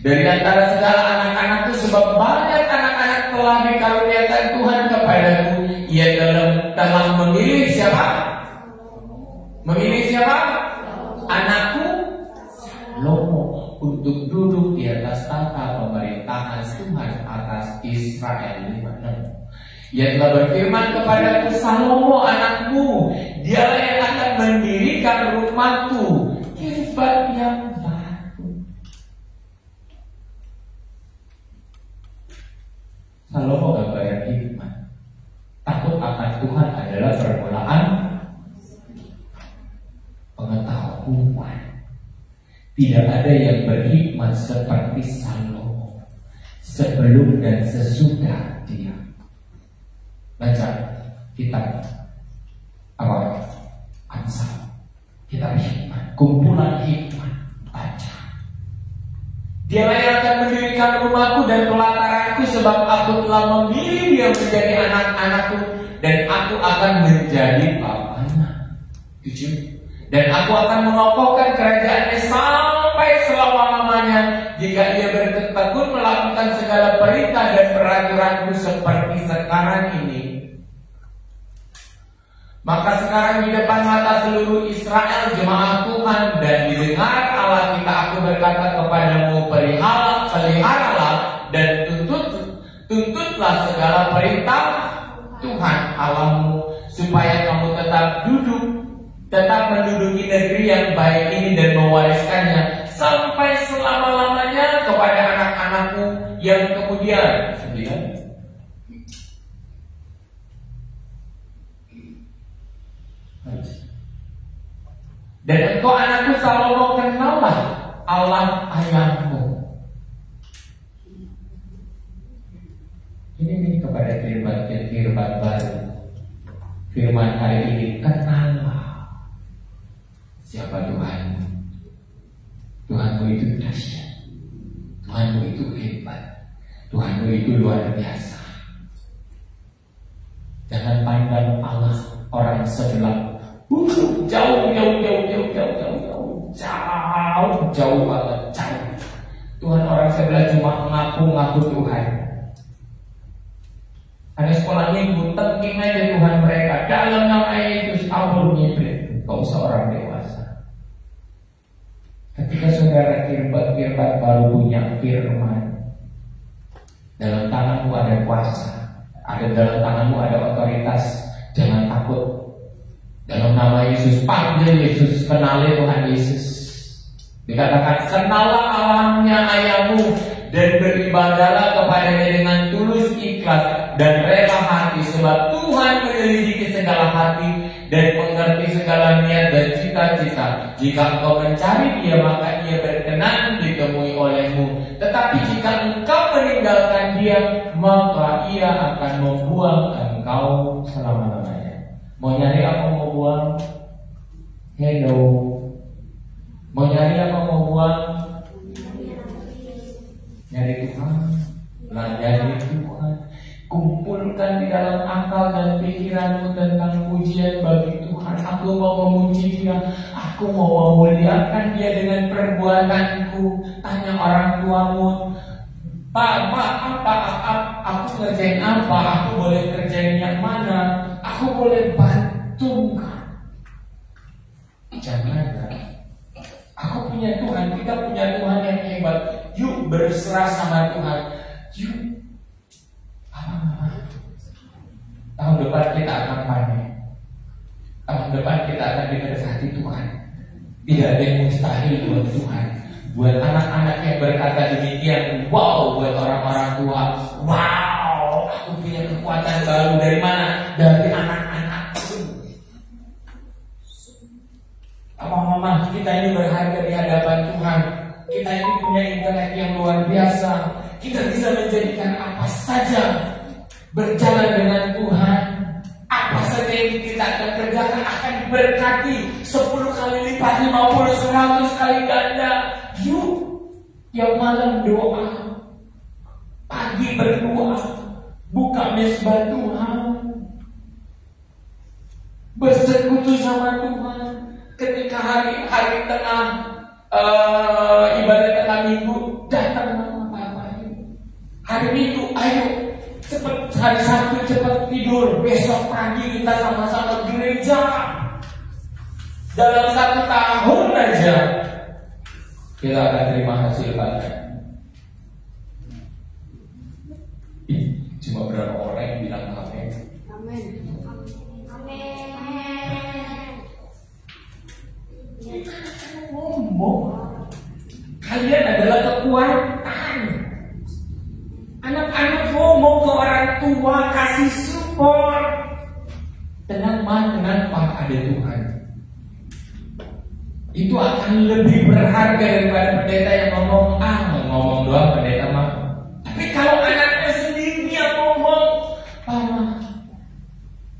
Dari antara segala anak-anakku, sebab banyak anak-anak telah dikaruniakan Tuhan kepadaku. Ia telah memilih siapa? Memilih siapa? Anakku Salomo untuk duduk di atas tahta pemerintahan Tuhan atas Israel. 5. Ia telah berfirman kepadaku, Salomo anakku, dialah yang akan mendirikan rumahku, kirbat yang Salomo gambaran hikmat. Takut akan Tuhan adalah permulaan pengetahuan. Tidak ada yang berhikmat seperti Salomo sebelum dan sesudah dia. Baca kitab Amsal, kitab hikmat, kumpulan hikmat. Baca. Dialah yang akan mendirikan rumahku dan pelataranku, sebab aku telah memilih dia menjadi anak-anakku, dan aku akan menjadi bapaknya. 7. Dan aku akan mengokohkan kerajaannya sampai selama-lamanya, jika ia bertekun melakukan segala perintah dan peraturanku seperti sekarang ini. Maka sekarang di depan mata seluruh Israel jemaat Tuhan dan didengar Allah kita, aku berkata kepadamu, peliharalah dan tuntutlah segala perintah Tuhan Allahmu, supaya kamu tetap menduduki negeri yang baik ini dan mewariskannya sampai selama-lamanya kepada anak-anakmu yang kemudian. 9. Dan engkau anakku Salomo, kenallah Allah ayahmu. Ini kepada firman baru. Firman hari ini, kenallah siapa Tuhanmu. Tuhanmu itu dahsyat, Tuhanmu itu hebat, Tuhanmu itu luar biasa. Jangan pandang Allah orang sebelah, jauh banget, jauh. Tuhan orang sebelah cuma ngaku-ngaku Tuhan. Ada sekolah minggu, tengking aja Tuhan mereka dalam nama Yesus, ampun nyiprit. Kau seorang dewasa. Ketika saudara kirbat baru punya firman, dalam tanganmu ada kuasa, dalam tanganmu ada otoritas. Jangan takut. Dalam nama Yesus, panggil Yesus, kenali Tuhan Yesus. Dikatakan, kenallah Allahnya ayahmu dan beribadahlah kepadanya dengan tulus, ikhlas dan rela hati, sebab Tuhan menyelidiki segala hati dan mengerti segala niat dan cita-cita. Jika engkau mencari Dia, maka Dia berkenan ditemui olehmu. Tetapi jika engkau meninggalkan Dia, maka Ia akan membuang engkau selama-lamanya. Mau nyari apa mau buang? Hello. Mau nyari apa mau buang? Nyari Tuhan. Nyari Tuhan. Kumpulkan di dalam akal dan pikiranmu tentang pujian bagi Tuhan. Aku mau memuji Dia, aku mau memuliakan Dia dengan perbuatanku. Tanya orang tuamu, Pak, aku kerjain apa? Aku boleh kerjain yang mana? Aku boleh bantu nggak? Jangan. Aku punya Tuhan, kita punya Tuhan yang hebat. Yuk berserah sama Tuhan. Yuk. Tahun depan kita akan panen. Tahun depan kita akan diberkati Tuhan. Tidak ada yang mustahil buat Tuhan. Buat anak-anak yang berkata demikian, wow. Buat orang-orang tua, wow, aku punya kekuatan baru. Dari mana? Dari anak-anakku. Mama, kita ini berharga di hadapan Tuhan. Kita ini punya intelek yang luar biasa. Kita bisa menjadikan apa saja. Berjalan dengan Tuhan. Apa saja yang kita akan kerjakan akan diberkati 10 kali lipat, 50, 100 kali ganda. Yuk, yang malam doa, pagi berdoa, buka mesbah Tuhan, bersekutu sama Tuhan. Ketika hari tengah ibadah tengah minggu, datang sama hari Minggu, ayo cepat, hari Sabtu cepat tidur, besok pagi kita sama-sama gereja. Dalam 1 tahun aja kita akan terima hasil panen. Cuma berapa orang yang bilang amin? Amin. Ngomong, kalian adalah kekuatan. Anak-anak ngomong ke orang tua, kasih support. Tenang man, kenapa ada Tuhan? Itu akan lebih berharga daripada pendeta yang ngomong doang pendeta mah. Tapi kalau anaknya sendiri yang ngomong,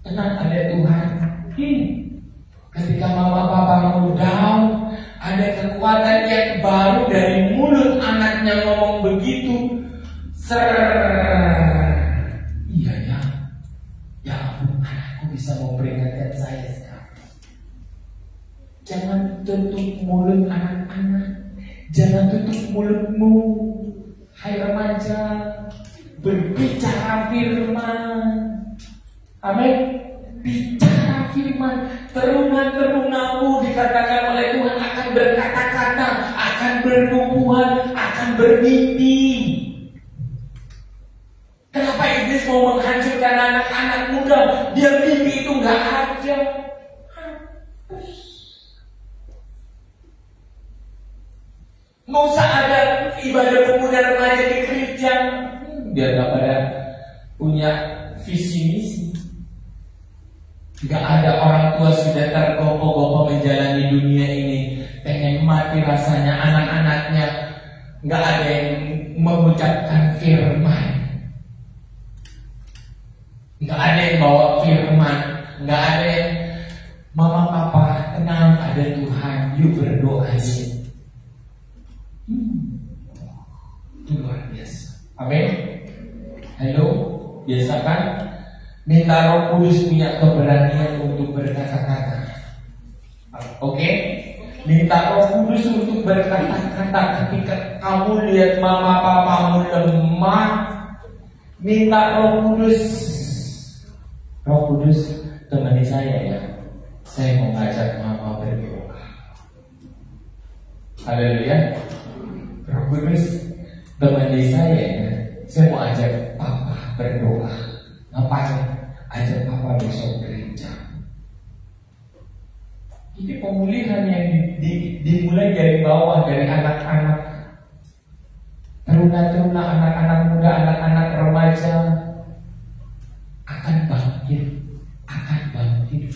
tenang ada Tuhan. Ketika mama papamu down, ada kekuatan yang baru dari mulut anaknya ngomong begitu. Iya ya. Ya ampun, anakku bisa memperingatkan saya sekarang. Jangan tutup mulut anak-anak. Jangan tutup mulutmu. Hai remaja, berbicara firman. Amin. Bicara firman. akan bermimpi. Kenapa iblis mau menghancurkan anak-anak muda? Biar mimpi itu nggak ada. Nggak usah ada ibadah pemuda remaja di gereja. Biar nggak pada punya visi misi. Nggak ada orang tua sudah tergopoh-gopoh menjalani dunia ini, pengen mati rasanya anak-anaknya. Nggak ada yang mengucapkan firman. Nggak ada yang bawa firman. Nggak ada yang mama papa tenang, ada Tuhan, yuk berdoa yuk. Itu luar biasa. Amin. Halo, biasa kan? Minta Roh Kudus punya keberanian untuk berkata-kata. Oke? Minta Roh Kudus untuk berkata-kata ketika kamu lihat mama papamu lemah. Minta Roh Kudus. Roh Kudus, temani saya ya. Saya mau ngajak mama berdoa. Haleluya. Roh Kudus, temani saya ya. Saya mau ajak papa berdoa. Ngapain? Ajak papa besok gereja. Ini pemulihan yang dimulai dari bawah, dari anak-anak, teruna-teruna, anak-anak muda, anak-anak remaja akan bangkit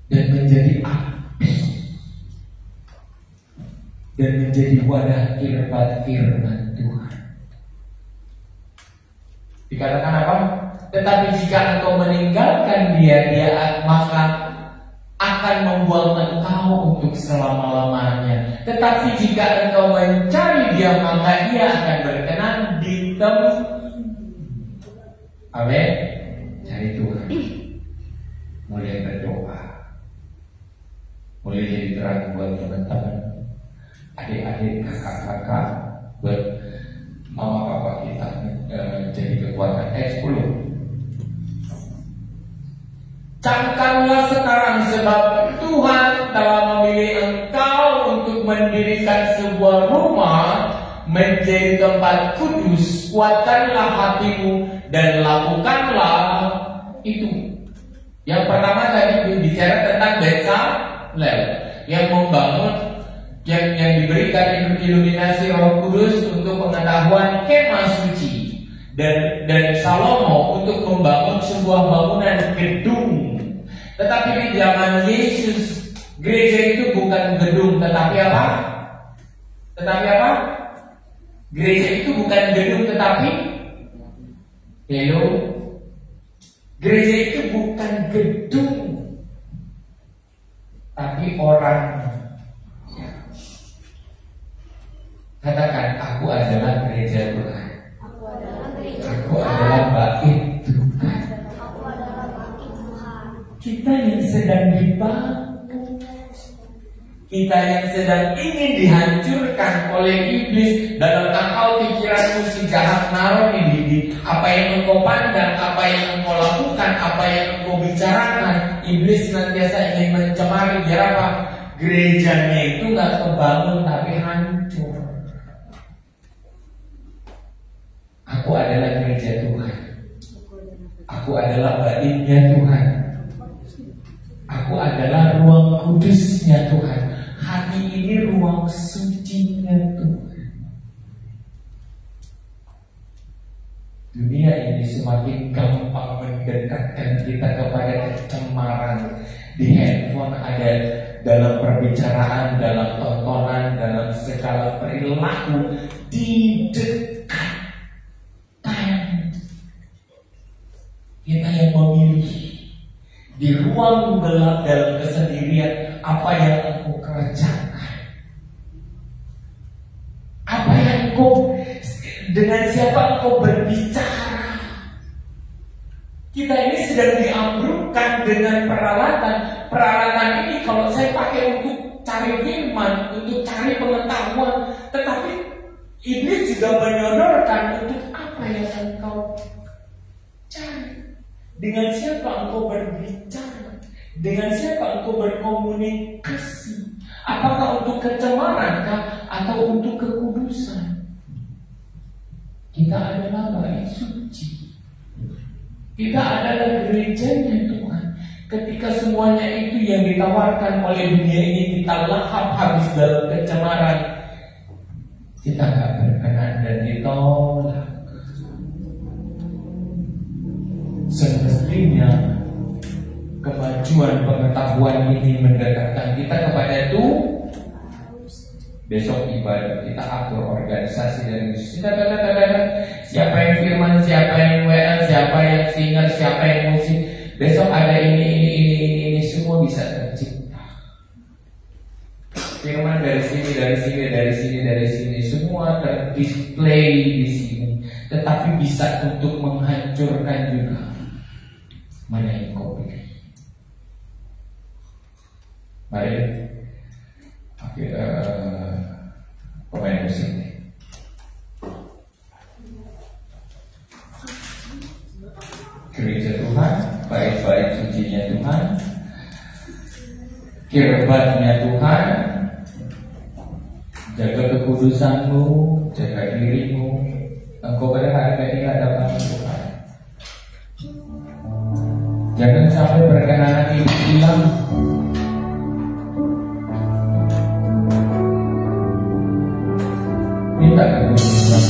dan menjadi api dan menjadi wadah kirbat firman Tuhan. Dikatakan apa? Tetapi jika engkau meninggalkan dia maka akan membuang engkau untuk selama-lamanya. Tetapi jika engkau mencari dia, maka dia akan berkenan di tempat. Amin. Cari Tuhan. Mulai berdoa. Mulai jadi terang buat teman-teman, adik-adik, kakak-kakak, buat mama papa kita, jadi kekuatan. 10. Camkanlah sekarang sebab Tuhan telah memilih engkau untuk mendirikan sebuah rumah menjadi tempat kudus. Kuatkanlah hatimu dan lakukanlah itu. Yang pertama tadi bicara tentang Bezalel yang membangun, yang diberikan iluminasi Roh Kudus untuk pengetahuan kemah suci, dan Salomo untuk membangun sebuah bangunan gedung. Tetapi di zaman Yesus, gereja itu bukan gedung, tetapi apa? Gereja itu bukan gedung, tetapi gereja itu bukan gedung, tapi orang. Katakan, aku adalah gereja Tuhan. Aku adalah bait Tuhan. Kita yang sedang dibangun, kita yang sedang ingin dihancurkan oleh iblis dalam akal pikiranmu si jahat naruh ini. Apa yang engkau pandang, apa yang engkau lakukan, apa yang engkau bicarakan, iblis senantiasa ingin mencemari. Biar apa? Gerejanya itu gak kebangun tapi hancur. Aku adalah gereja Tuhan. Aku adalah baitnya Tuhan. Aku adalah ruang kudusnya Tuhan. Hati ini ruang sucinya Tuhan. Dunia ini semakin gampang mendekatkan kita kepada kecemaran. Di handphone ada, dalam perbicaraan, dalam tontonan, dalam segala perilaku, didekatkan. Kita yang memilih. Di ruang gelap dalam kesendirian, apa yang engkau kerjakan, apa yang engkau, dengan siapa engkau berbicara. Kita ini sedang diambrukkan dengan peralatan ini. Kalau saya pakai untuk cari firman, untuk cari pengetahuan, tetapi iblis juga menyodorkan untuk apa yang engkau cari. Dengan siapa engkau berbicara? Dengan siapa engkau berkomunikasi? Apakah untuk kecemaran kah? Atau untuk kekudusan? urusan. Kita adalah bait suci. Kita adalah gerejanya Tuhan. Ketika semuanya itu yang ditawarkan oleh dunia ini kita lahap habis dalam kecemaran, kita gak berkenan dan ditolak. Semestinya kemajuan pengetahuan ini mendekatkan kita kepada Tuhan. Besok ibadah kita atur organisasi dan siapa yang firman, siapa yang WA, siapa yang singer, siapa yang musik. Besok ada ini semua bisa tercipta. Firman dari sini, semua terdisplay di sini. Tetapi bisa untuk menghancurkan juga. Mana yang kau pilih? Mari pemain musik. Gereja Tuhan, baik-baik sucinya Tuhan, kirbatnya Tuhan, jaga kekudusanmu, jaga dirimu, engkau berharga di hadapan Tuhan. Jangan sampai perkenanan itu hilang. Minta kekudusan.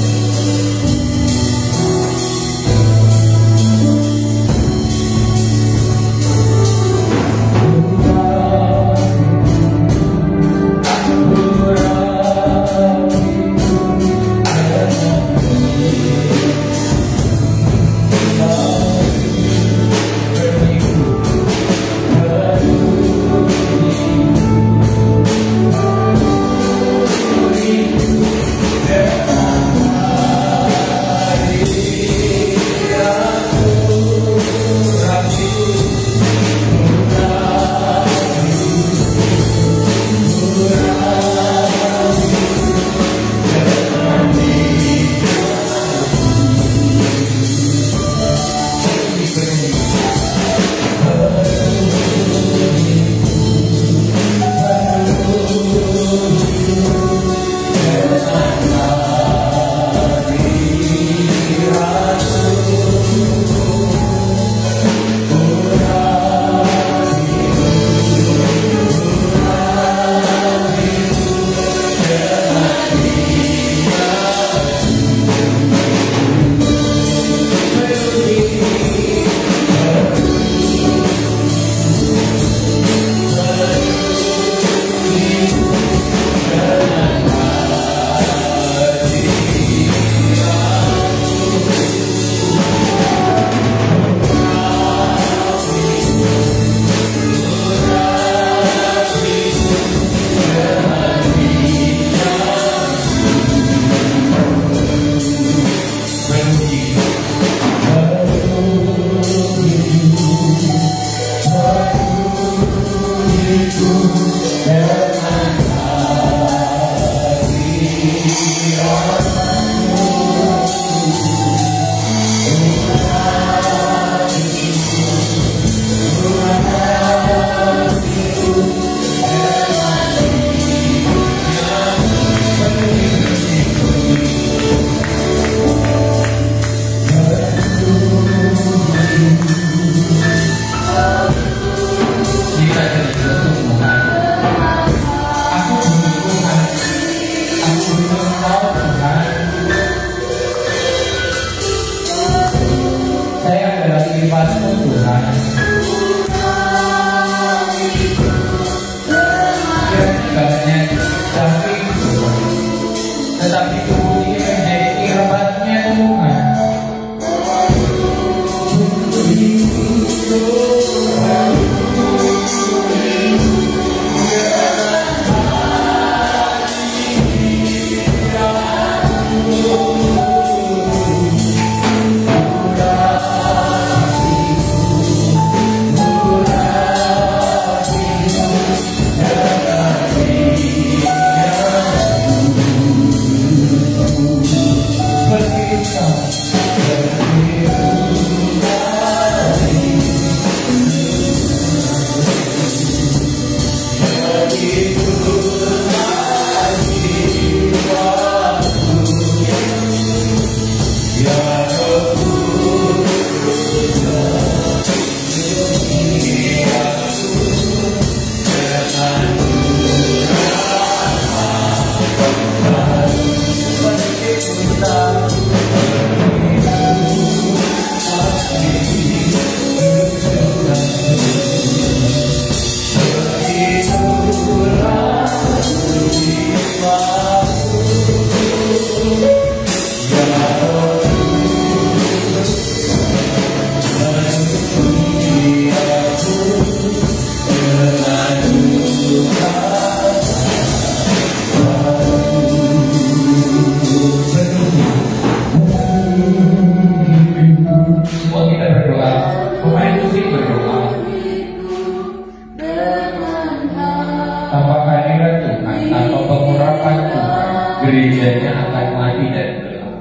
akan mati dan gelap.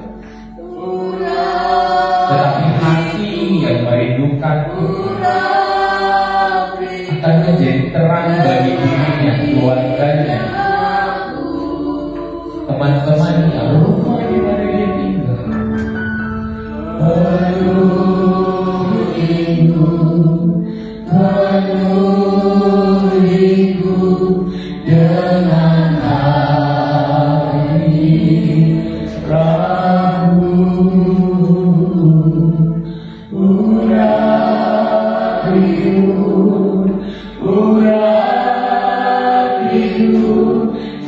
Tetapi hati yang merindukan Tuhan akan menjadi terang bagi dirinya, keluarganya, teman-temannya, rumah di mana dia tinggal. Penuhiku dengan air Rabu, urapiku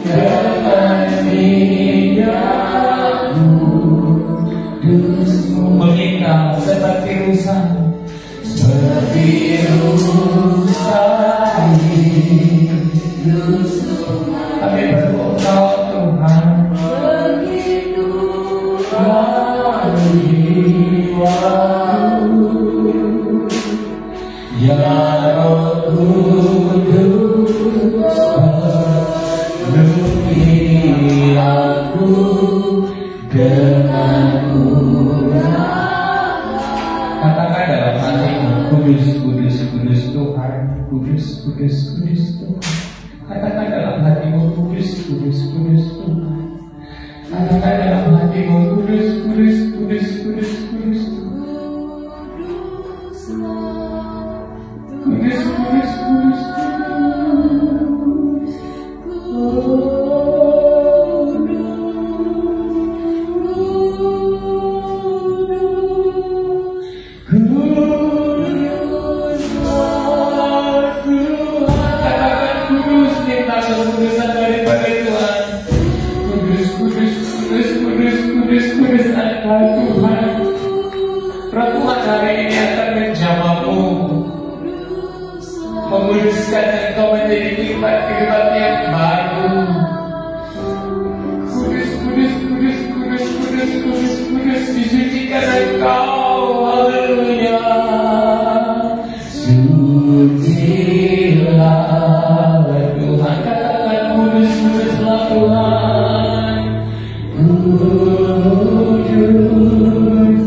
dengan minyakmu. Mengingat seperti rusa, kami berdoa Tuhan, begitu ya Roh Kudus, penuhi aku dengan katakan dalam hatimu, kudus, kudus, kudus Tuhan, kudus, kudus, kudus Tuhan. Katakan dalam hatimu, kudus, kudus, kudus Tuhan. Katakan dalam hatimu, kudus, kudus, kudus, kudus, kudus Tuhan. Kudus, kudus, kudus, menguduskan engkau menjadi kehidupan yang baru. Kudus, kudus, kudus, kudus, kudus, kudus, kudus, disucikan engkau. Haleluya. Sucilah Tuhan, katakan kudus, kuduslah Tuhan. Kudus, kudus,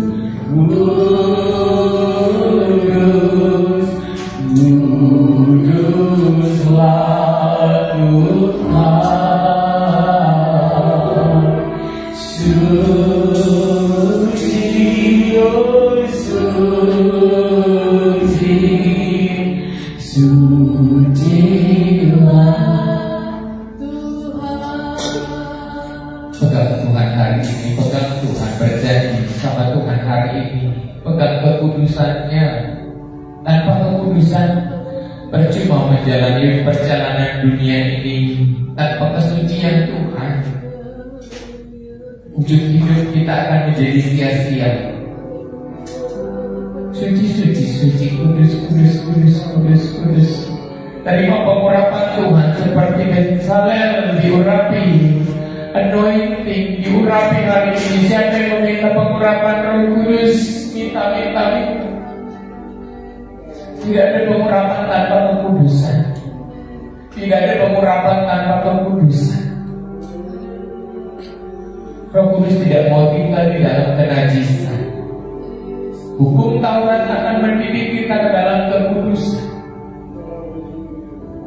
kuduslah Tuhan. Suci, oh suci, sucilah Tuhan. Pegang Tuhan hari ini, pegang Tuhan, berjanji sama Tuhan hari ini, pegang kekudusannya. Tanpa kekudusan percuma menjalani perjalanan dunia ini. Tanpa kesucian Tuhan, wujud hidup kita akan menjadi sia-sia. Suci, suci, suci, kudus, kudus, kudus, kudus, kudus. Terima pengurapan Tuhan seperti Bezalel diurapi, anointing diurapi hari ini. Siapa yang meminta pengurapan Roh Kudus, minta. Tidak ada pengurapan tanpa kekudusan. Tidak ada pengurapan tanpa kekudusan. Roh Kudus tidak mau tinggal di dalam kenajisan. Hukum Taurat akan mendidik kita ke dalam kekudusan.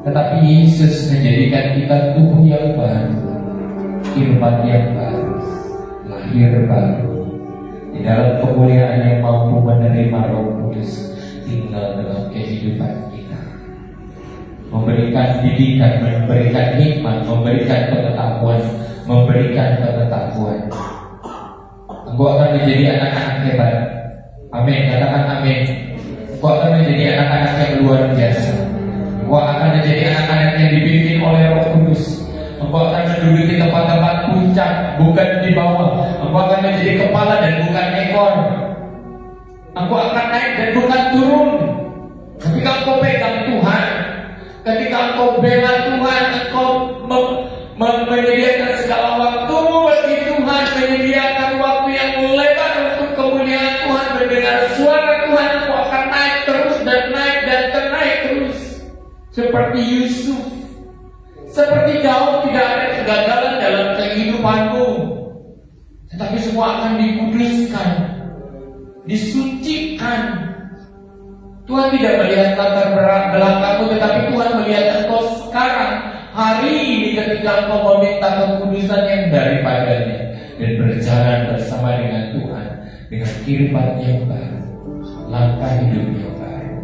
Tetapi Yesus menjadikan kita tubuh yang baru, firman yang baru, lahir baru, di dalam kemuliaan yang mampu menerima Roh Kudus tinggal dalam kehidupan kita, memberikan didikan, memberikan hikmat, memberikan pengetahuan, Engkau akan menjadi anak-anak hebat. Amin, katakan amin. Engkau akan menjadi anak-anak yang luar biasa. Engkau akan menjadi anak-anak yang dipimpin oleh Roh Kudus. Engkau akan menduduki tempat-tempat puncak, bukan di bawah. Engkau akan menjadi kepala dan bukan ekor. Engkau akan naik dan bukan turun. Ketika engkau pegang Tuhan, ketika engkau bela Tuhan, engkau menyediakan segala waktumu bagi Tuhan, menyediakan waktu yang lebar untuk kemuliaan Tuhan, mendengar suara Tuhan, engkau akan naik terus dan naik dan ternaik terus. Seperti Yusuf, seperti Daud, tidak ada kegagalan dalam kehidupanmu. semua akan dikuduskan, disucikan. Tuhan tidak melihat latar belakangmu, tetapi Tuhan melihat engkau sekarang, hari ini, ketika engkau meminta kekudusan yang daripadanya dan berjalan bersama dengan Tuhan dengan kiriman yang baru, langkah hidup yang baru.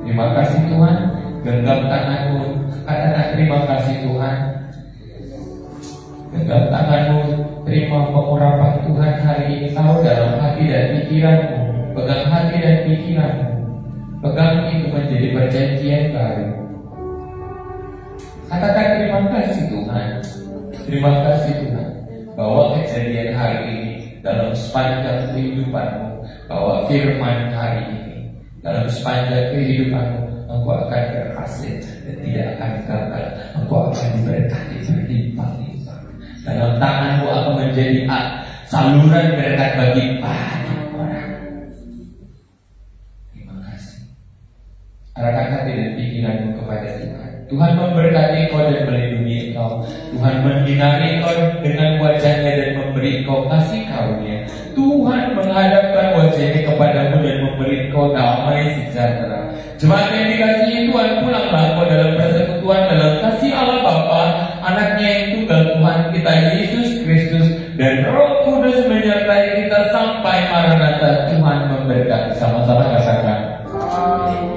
Terima kasih Tuhan. Genggam tanganmu, katakan terima kasih Tuhan. Genggam tanganmu, terima pengurapan Tuhan hari ini tahu dalam hati dan pikiranmu. Pegang hati dan pikiranmu. Pegang itu menjadi perjanjian baru. Katakan terima kasih Tuhan. Terima kasih Tuhan bahwa kejadian hari ini dalam sepanjang kehidupanmu, bahwa firman hari ini dalam sepanjang kehidupanmu engkau akan berhasil dan tidak akan gagal. Engkau akan diberkati berlimpah-limpah. Dalam tanganmu akan menjadi saluran berkat bagi banyak orang. Terima kasih. Arahkan hati dan pikiranmu kepada Tuhan. Tuhan memberkati engkau dan melindungi engkau. Tuhan menyinari engkau dengan wajahnya dan memberi engkau kasih karunia. Tuhan menghadapkan wajahnya kepadamu dan memberi engkau damai sejahtera. Jemaat yang dikasihi Tuhan, pulanglah engkau dalam persekutuan dalam kasih Allah Bapa, anaknya yang tunggal Tuhan kita Yesus Kristus, dan Roh Kudus menyertai kita sampai Maranatha. Tuhan memberkati. Sama-sama katakan amin.